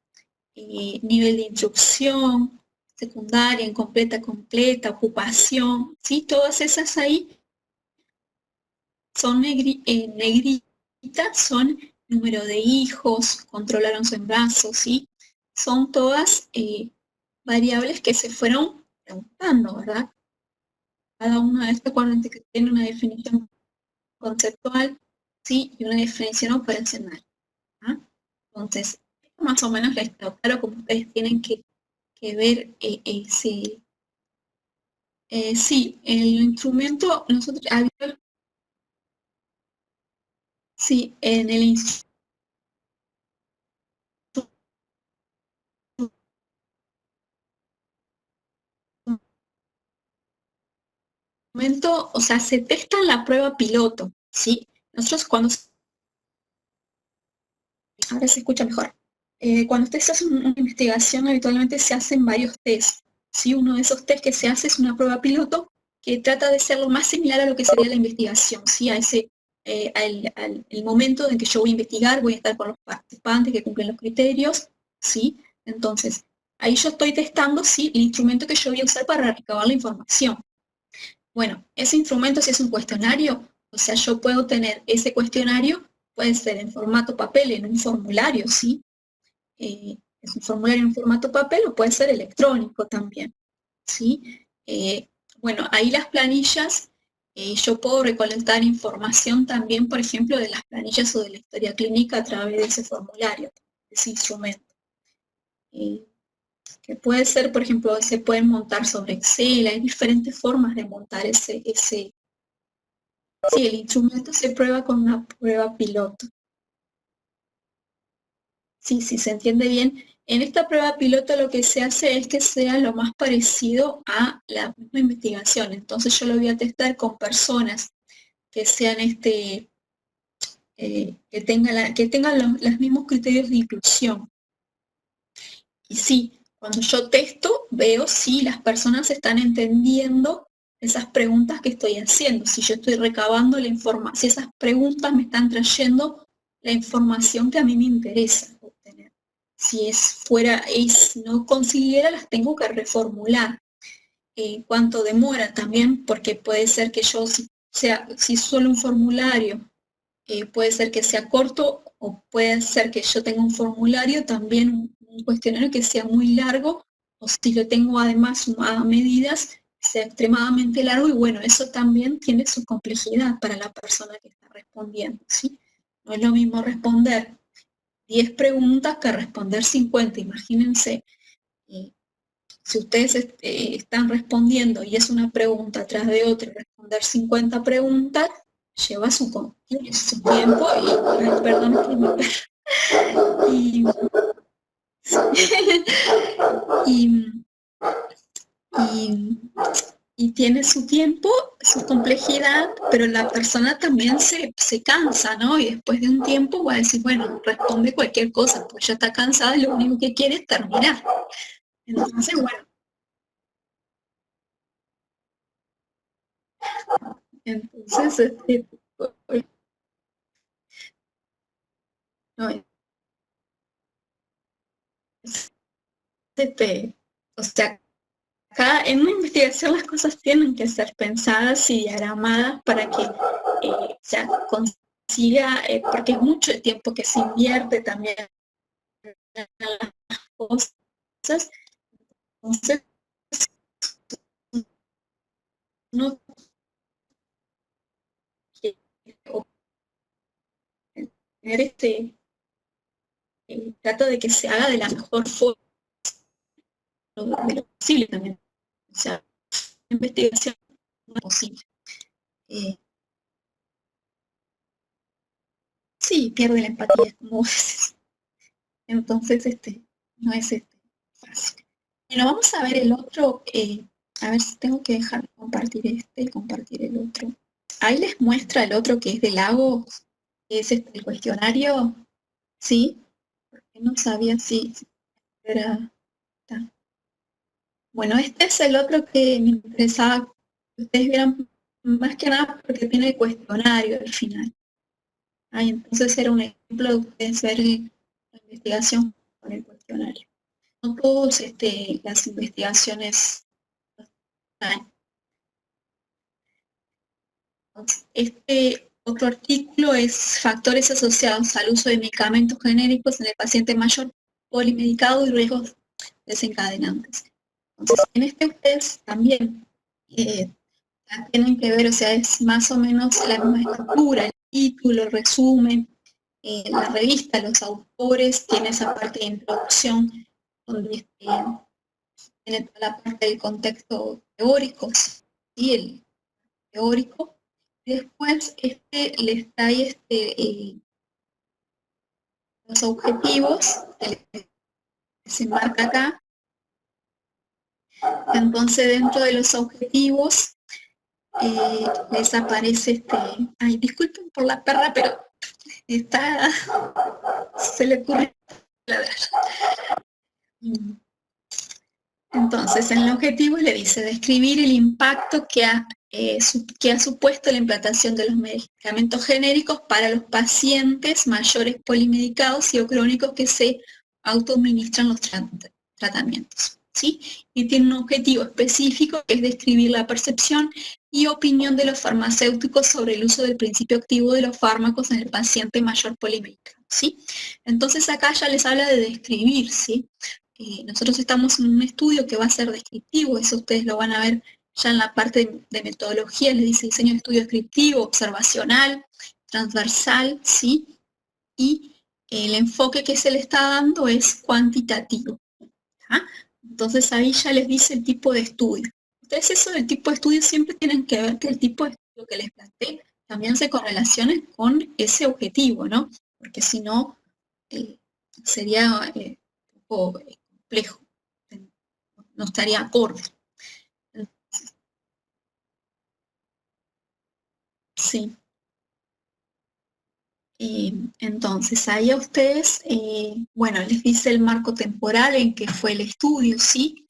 nivel de instrucción, secundaria, incompleta, completa, ocupación, ¿sí? Todas esas ahí son negritas, son número de hijos, controlaron su embarazo, ¿sí? Son todas variables que se fueron preguntando, ¿verdad? Cada una de estas, acuérdense que tiene una definición conceptual, ¿sí? Y una definición operacional. ¿Ah? Entonces, más o menos les está claro como ustedes tienen que ver sí, el instrumento, nosotros, sí, en el instrumento, o sea, se testa en la prueba piloto, ¿sí? Nosotros cuando, ahora se escucha mejor, cuando ustedes hacen una investigación, habitualmente se hacen varios tests, ¿sí? Uno de esos tests que se hace es una prueba piloto que trata de ser lo más similar a lo que sería la investigación, ¿sí? A ese, el momento en que yo voy a investigar, voy a estar con los participantes que cumplen los criterios, ¿sí? Entonces, ahí yo estoy testando, ¿sí? El instrumento que yo voy a usar para recabar la información. Bueno, ese instrumento, si es un cuestionario, o sea, yo puedo tener ese cuestionario, puede ser en formato papel, en un formulario, ¿sí? Es un formulario en formato papel o puede ser electrónico también, ¿sí? Bueno, ahí las planillas, yo puedo recolectar información también, por ejemplo, de las planillas o de la historia clínica a través de ese formulario, de ese instrumento. Que puede ser, por ejemplo, se pueden montar sobre Excel, hay diferentes formas de montar ese. Sí, el instrumento se prueba con una prueba piloto. Sí, sí, se entiende bien. En esta prueba piloto lo que se hace es que sea lo más parecido a la misma investigación. Entonces yo lo voy a testar con personas que sean que tengan los mismos criterios de inclusión. Y sí, cuando yo testo, veo si las personas están entendiendo esas preguntas que estoy haciendo, si yo estoy recabando la información, si esas preguntas me están trayendo la información que a mí me interesa obtener. Si no consiguiera, las tengo que reformular. ¿Cuánto demora también? Porque puede ser que yo, si solo un formulario, puede ser que sea corto o puede ser que yo tenga un formulario, también un cuestionario que sea muy largo, o si lo tengo además sumado a medidas, sea extremadamente largo, y bueno, eso también tiene su complejidad para la persona que está respondiendo, ¿sí? No es lo mismo responder 10 preguntas que responder 50, imagínense. Si ustedes están respondiendo y es una pregunta tras de otra, responder 50 preguntas, lleva su tiempo y, perdón, que me y tiene su tiempo, su complejidad, pero la persona también se cansa, ¿no? Y después de un tiempo va a decir, bueno, responde cualquier cosa, pues ya está cansada y lo único que quiere es terminar. Entonces, bueno, Entonces, no, o sea, acá en una investigación las cosas tienen que ser pensadas y diagramadas para que se consiga, porque es mucho el tiempo que se invierte también en las cosas, entonces no quiere tener trato de que se haga de la mejor forma de lo posible también. O sea, investigación no es posible. Sí, pierde la empatía, como veces. Entonces, no es fácil. Bueno, vamos a ver el otro. A ver si tengo que dejar de compartir este y compartir el otro. Ahí les muestra el otro que es de Lagos, que es el cuestionario. Sí, porque no sabía si era. Bueno, este es el otro que me interesaba que ustedes vieran más que nada porque tiene el cuestionario al final. Entonces era un ejemplo de ustedes ver la investigación con el cuestionario. No todas las investigaciones. Este otro artículo es factores asociados al uso de medicamentos genéricos en el paciente mayor polimedicado y riesgos desencadenantes. Entonces, en este ustedes también tienen que ver, o sea, es más o menos la misma estructura, el título, el resumen, la revista, los autores, tiene esa parte de introducción donde tiene toda la parte del contexto teórico, ¿sí? El teórico. Después les trae los objetivos que se marca acá. Entonces, dentro de los objetivos les aparece ay, disculpen por la perra, pero se le ocurre ladrar. Entonces, en el objetivo le dice describir el impacto que ha supuesto la implantación de los medicamentos genéricos para los pacientes mayores polimedicados y o crónicos que se autoadministran los tratamientos, ¿sí? Y tiene un objetivo específico que es describir la percepción y opinión de los farmacéuticos sobre el uso del principio activo de los fármacos en el paciente mayor polimedicado, ¿sí? Entonces acá ya les habla de describir, ¿sí? Nosotros estamos en un estudio que va a ser descriptivo, eso ustedes lo van a ver ya en la parte de metodología, les dice diseño de estudio descriptivo, observacional, transversal, ¿sí? Y el enfoque que se le está dando es cuantitativo. ¿Ah? Entonces ahí ya les dice el tipo de estudio. Ustedes eso del tipo de estudio siempre tienen que ver que el tipo de estudio que les planteé también se correlacione con ese objetivo, ¿no? Porque si no, sería un poco complejo, no estaría acorde. Sí. Entonces, ahí a ustedes, bueno, les dice el marco temporal en que fue el estudio, ¿sí?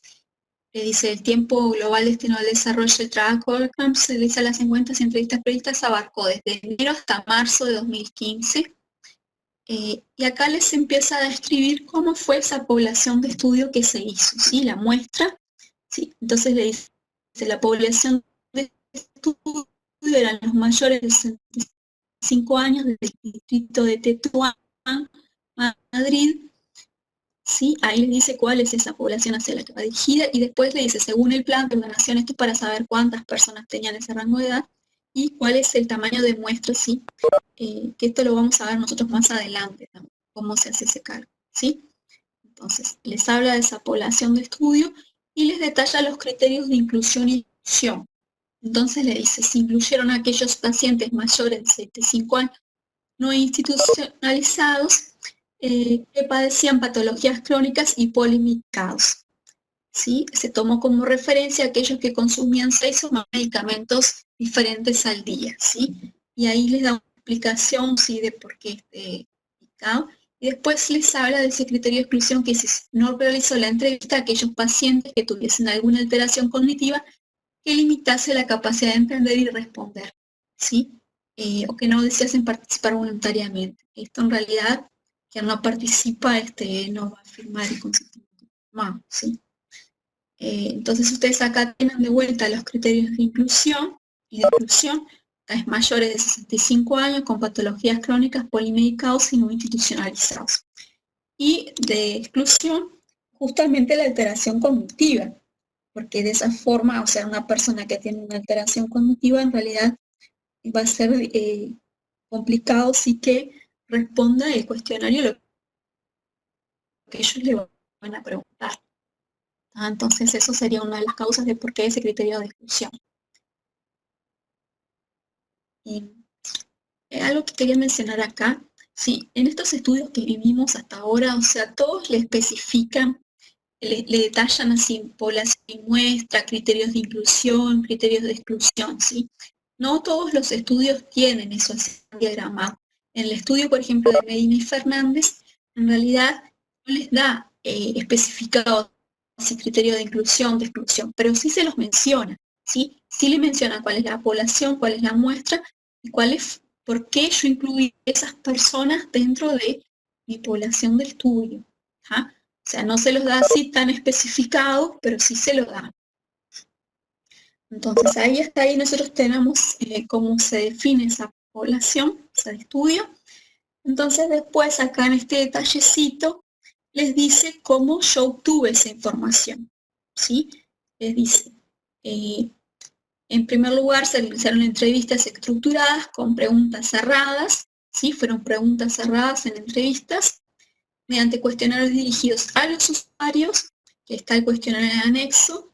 Le dice el tiempo global destinado al desarrollo del trabajo del campo, se dice las 50 entrevistas previstas, abarcó desde enero hasta marzo de 2015. Y acá les empieza a describir cómo fue esa población de estudio que se hizo, ¿sí? La muestra, ¿sí? Entonces le dice, la población de estudio eran los mayores de 65 años del distrito de Tetuán, Madrid, ¿sí? Ahí les dice cuál es esa población hacia la que va dirigida y después le dice, según el plan de ordenación, esto es para saber cuántas personas tenían ese rango de edad y cuál es el tamaño de muestra, ¿sí? Que esto lo vamos a ver nosotros más adelante, ¿no? Cómo se hace ese cálculo, ¿sí? Entonces, les habla de esa población de estudio y les detalla los criterios de inclusión y exclusión. Entonces le dice, se incluyeron a aquellos pacientes mayores de 75 años no institucionalizados que padecían patologías crónicas y polimedicados. ¿Sí? Se tomó como referencia a aquellos que consumían 6 o más medicamentos diferentes al día, ¿sí? Y ahí les da una explicación, ¿sí? De por qué medicado. Y después les habla de ese criterio de exclusión que si no realizó la entrevista a aquellos pacientes que tuviesen alguna alteración cognitiva que limitase la capacidad de entender y responder, ¿sí? O que no deseasen participar voluntariamente. Esto en realidad, quien no participa no va a firmar el consentimiento informado, ¿sí? Entonces ustedes acá tienen de vuelta los criterios de inclusión y de exclusión, es mayores de 65 años con patologías crónicas polimedicados y no institucionalizados. Y de exclusión, justamente la alteración cognitiva, porque de esa forma, o sea, una persona que tiene una alteración cognitiva en realidad va a ser complicado sí que responda el cuestionario lo que ellos le van a preguntar. Entonces eso sería una de las causas de por qué ese criterio de exclusión. Y algo que quería mencionar acá, sí, en estos estudios que vivimos hasta ahora, o sea, todos le especifican, le detallan así población y muestra, criterios de inclusión, criterios de exclusión, ¿sí? No todos los estudios tienen eso así diagramado. En el estudio, por ejemplo, de Medina y Fernández, en realidad no les da especificado así criterio de inclusión, de exclusión, pero sí se los menciona, ¿sí? Sí le menciona cuál es la población, cuál es la muestra y cuál es, por qué yo incluí esas personas dentro de mi población de estudio. ¿Ah? O sea, no se los da así tan especificados, pero sí se los da. Entonces, ahí hasta ahí nosotros tenemos cómo se define esa población, ese estudio. Entonces, después acá en este detallecito, les dice cómo yo obtuve esa información, ¿sí? Les dice, en primer lugar, se realizaron entrevistas estructuradas con preguntas cerradas, ¿sí? Fueron preguntas cerradas en entrevistas, mediante cuestionarios dirigidos a los usuarios, que está el cuestionario en el anexo,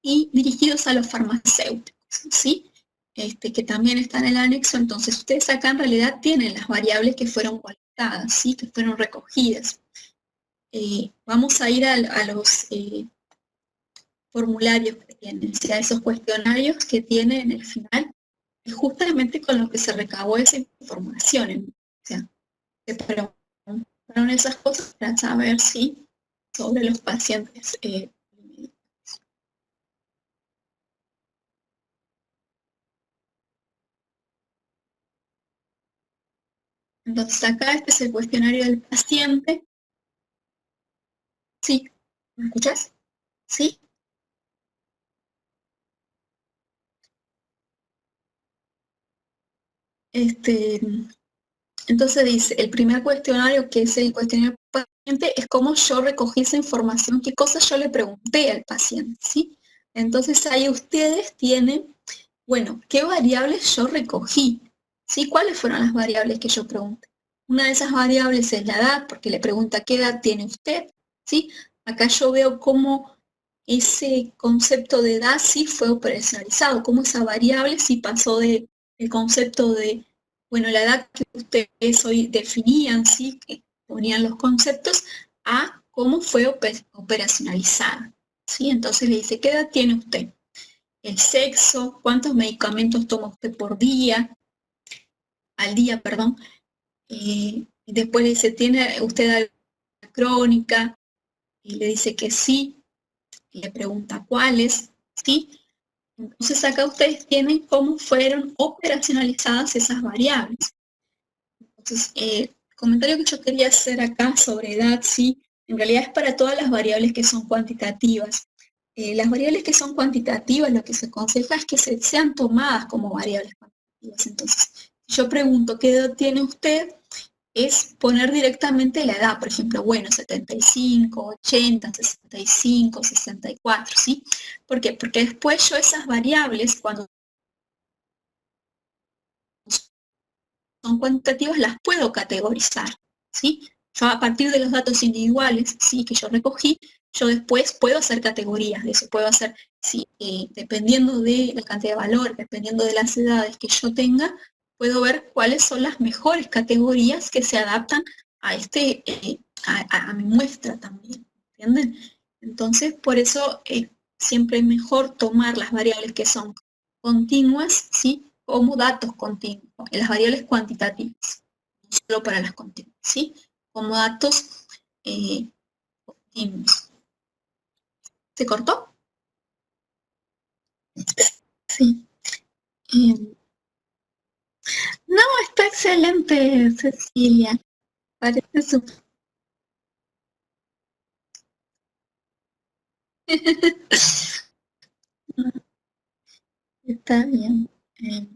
y dirigidos a los farmacéuticos, ¿sí? Que también está en el anexo. Entonces ustedes acá en realidad tienen las variables que fueron colectadas, ¿sí? Que fueron recogidas. Vamos a ir a los formularios que tienen, a esos cuestionarios que tienen en el final, y justamente con lo que se recabó esa información. O sea, se preguntaron esas cosas para saber si sobre los pacientes. Entonces acá este es el cuestionario del paciente. Sí, ¿me escuchas? Sí. Entonces dice, el primer cuestionario, que es el cuestionario del paciente, es cómo yo recogí esa información, qué cosas yo le pregunté al paciente, ¿sí? Entonces ahí ustedes tienen, bueno, ¿qué variables yo recogí? ¿Sí? ¿Cuáles fueron las variables que yo pregunté? Una de esas variables es la edad, porque le pregunta qué edad tiene usted, ¿sí? Acá yo veo cómo ese concepto de edad sí fue operacionalizado, cómo esa variable sí pasó del concepto de, bueno, la edad que ustedes hoy definían, ¿sí? Que ponían los conceptos, a cómo fue operacionalizada, ¿sí? Entonces le dice, ¿qué edad tiene usted? El sexo, cuántos medicamentos toma usted por día, al día, perdón. Después le dice, ¿tiene usted alguna crónica? Y le dice que sí, y le pregunta cuáles, ¿sí? Entonces acá ustedes tienen cómo fueron operacionalizadas esas variables. Entonces, el comentario que yo quería hacer acá sobre edad, sí, en realidad es para todas las variables que son cuantitativas. Las variables que son cuantitativas, lo que se aconseja es que sean tomadas como variables cuantitativas. Entonces, si yo pregunto qué edad tiene usted, es poner directamente la edad, por ejemplo, bueno, 75, 80, 65, 64, ¿sí? ¿Por qué? Porque después yo esas variables, cuando son cuantitativas, las puedo categorizar, ¿sí? Yo a partir de los datos individuales, ¿sí? Que yo recogí, yo después puedo hacer categorías de eso, puedo hacer, ¿sí? Dependiendo de la cantidad de valor, dependiendo de las edades que yo tenga, puedo ver cuáles son las mejores categorías que se adaptan a, a mi muestra también, ¿entienden? Entonces, por eso siempre es mejor tomar las variables que son continuas, ¿sí? Como datos continuos, las variables cuantitativas, no solo para las continuas, ¿sí? Como datos continuos. ¿Se cortó? Sí. No, está excelente, Cecilia. Parece súper. Está bien. Eh,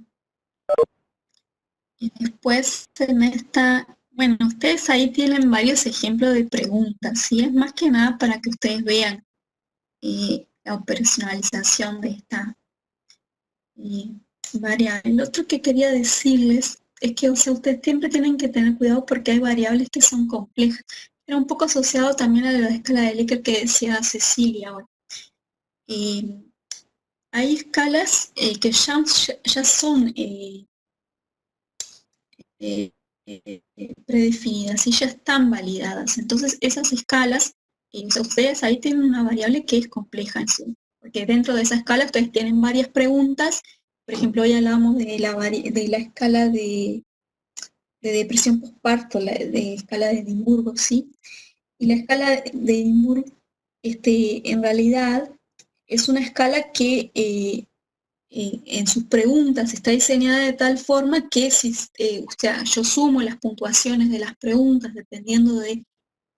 y después en esta, bueno, ustedes ahí tienen varios ejemplos de preguntas, ¿sí? Es más que nada para que ustedes vean la operacionalización de esta eh, variable. Lo otro que quería decirles es que, o sea, ustedes siempre tienen que tener cuidado porque hay variables que son complejas. Era un poco asociado también a la escala de Likert que decía Cecilia. Bueno, hay escalas que ya son predefinidas y ya están validadas. Entonces, esas escalas, o sea, ustedes ahí tienen una variable que es compleja en sí, porque dentro de esa escala ustedes tienen varias preguntas. Por ejemplo, hoy hablamos de la escala de depresión postparto, de escala de Edimburgo, ¿sí? Y la escala de Edimburgo, en realidad, es una escala que en sus preguntas está diseñada de tal forma que si, o sea, yo sumo las puntuaciones de las preguntas dependiendo de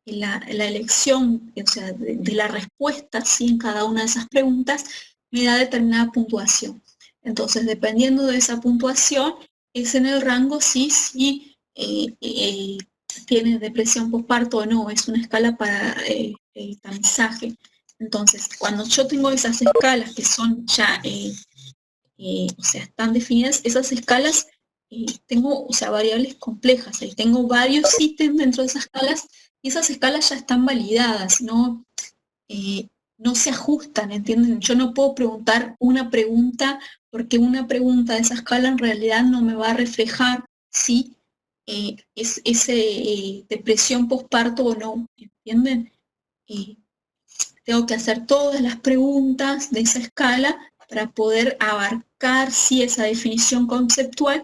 la elección, o sea, de la respuesta, ¿sí? En cada una de esas preguntas, me da determinada puntuación. Entonces, dependiendo de esa puntuación, es en el rango sí, tiene depresión postparto o no, es una escala para el tamizaje. Entonces, cuando yo tengo esas escalas que son ya o sea, están definidas esas escalas, tengo, o sea, variables complejas, ahí tengo varios ítems dentro de esas escalas, y esas escalas ya están validadas, no se ajustan, ¿entienden? Yo no puedo preguntar una pregunta, porque una pregunta de esa escala en realidad no me va a reflejar si es depresión postparto o no, ¿entienden? Tengo que hacer todas las preguntas de esa escala para poder abarcar sí, esa definición conceptual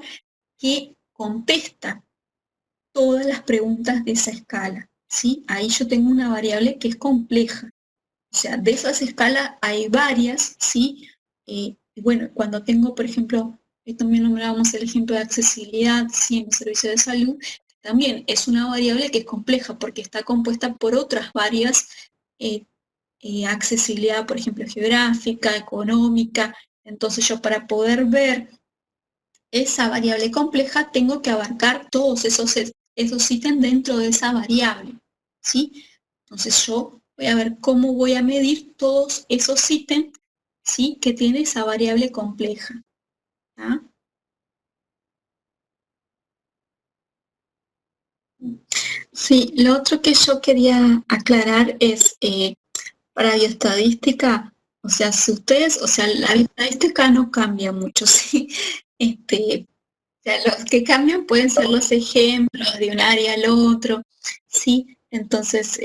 que contesta todas las preguntas de esa escala. ¿Sí? Ahí yo tengo una variable que es compleja. O sea, de esas escalas hay varias, ¿sí? Y bueno, cuando tengo, por ejemplo, también nombrábamos el ejemplo de accesibilidad, ¿sí? En el servicio de salud, también es una variable que es compleja porque está compuesta por otras varias accesibilidad, por ejemplo, geográfica, económica. Entonces yo para poder ver esa variable compleja tengo que abarcar todos esos ítems dentro de esa variable, ¿sí? Entonces yo voy a ver cómo voy a medir todos esos ítems, ¿sí? Que tiene esa variable compleja. ¿Ah? Sí, lo otro que yo quería aclarar es para bioestadística, o sea, si ustedes, o sea, la bioestadística no cambia mucho, ¿sí? O sea, los que cambian pueden ser los ejemplos de un área al otro, ¿sí? Entonces,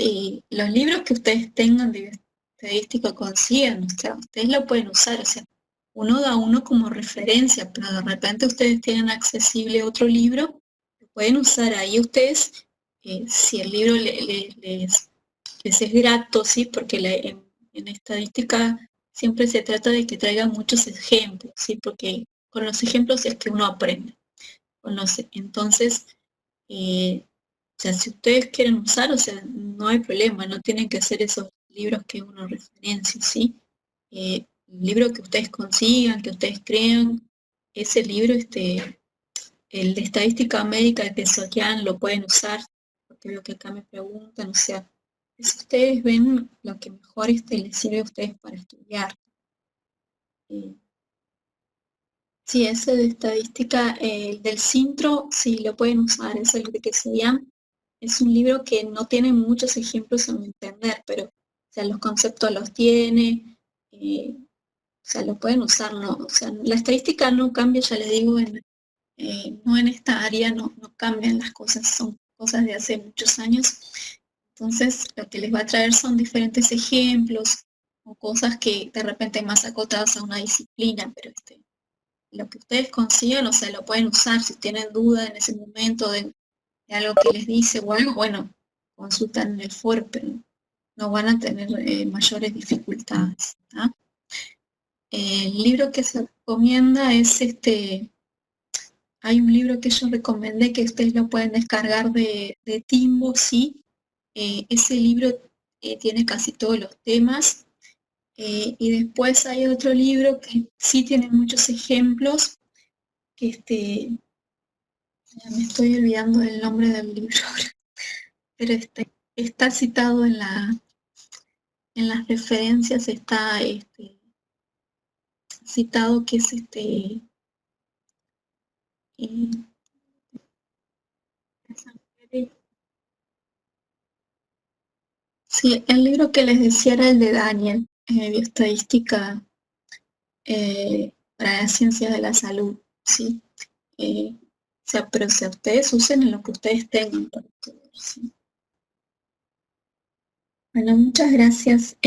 los libros que ustedes tengan de bioestadística consigan, o sea, ustedes lo pueden usar, o sea, uno da uno como referencia, pero de repente ustedes tienen accesible otro libro, lo pueden usar ahí ustedes, si el libro les es grato, ¿sí? Porque en estadística siempre se trata de que traigan muchos ejemplos, ¿sí? Porque con los ejemplos es que uno aprende. Entonces, o sea, si ustedes quieren usar, o sea, no hay problema, no tienen que hacer esos libros que uno referencia, ¿sí? El libro que ustedes consigan, que ustedes crean, ese libro, el de estadística médica, el de Soyan, lo pueden usar, porque veo que acá me preguntan, o sea, si ustedes ven lo que mejor les sirve a ustedes para estudiar. Sí, ese de estadística, el del Sintro, sí, lo pueden usar, es el de que se llama. Es un libro que no tiene muchos ejemplos en entender, pero, o sea, los conceptos los tiene, o sea, lo pueden usar, ¿no? O sea, la estadística no cambia, ya les digo, no en esta área, no cambian las cosas, son cosas de hace muchos años. Entonces, lo que les va a traer son diferentes ejemplos o cosas que de repente más acotadas a una disciplina, pero lo que ustedes consigan, o sea, lo pueden usar si tienen duda en ese momento de algo que les dice o algo, bueno, consultan en el foro, pero no van a tener mayores dificultades. ¿Ah? El libro que se recomienda es hay un libro que yo recomendé que ustedes lo pueden descargar de Timbo, sí. Ese libro tiene casi todos los temas. Y después hay otro libro que sí tiene muchos ejemplos, que ya me estoy olvidando del nombre del libro ahora, pero está citado en las referencias, está citado que es eh, sí, el libro que les decía era el de Daniel, Bioestadística para las ciencias de la salud, ¿sí? O sea, pero si ustedes usen en lo que ustedes tengan para estudiar, ¿sí? Bueno, muchas gracias.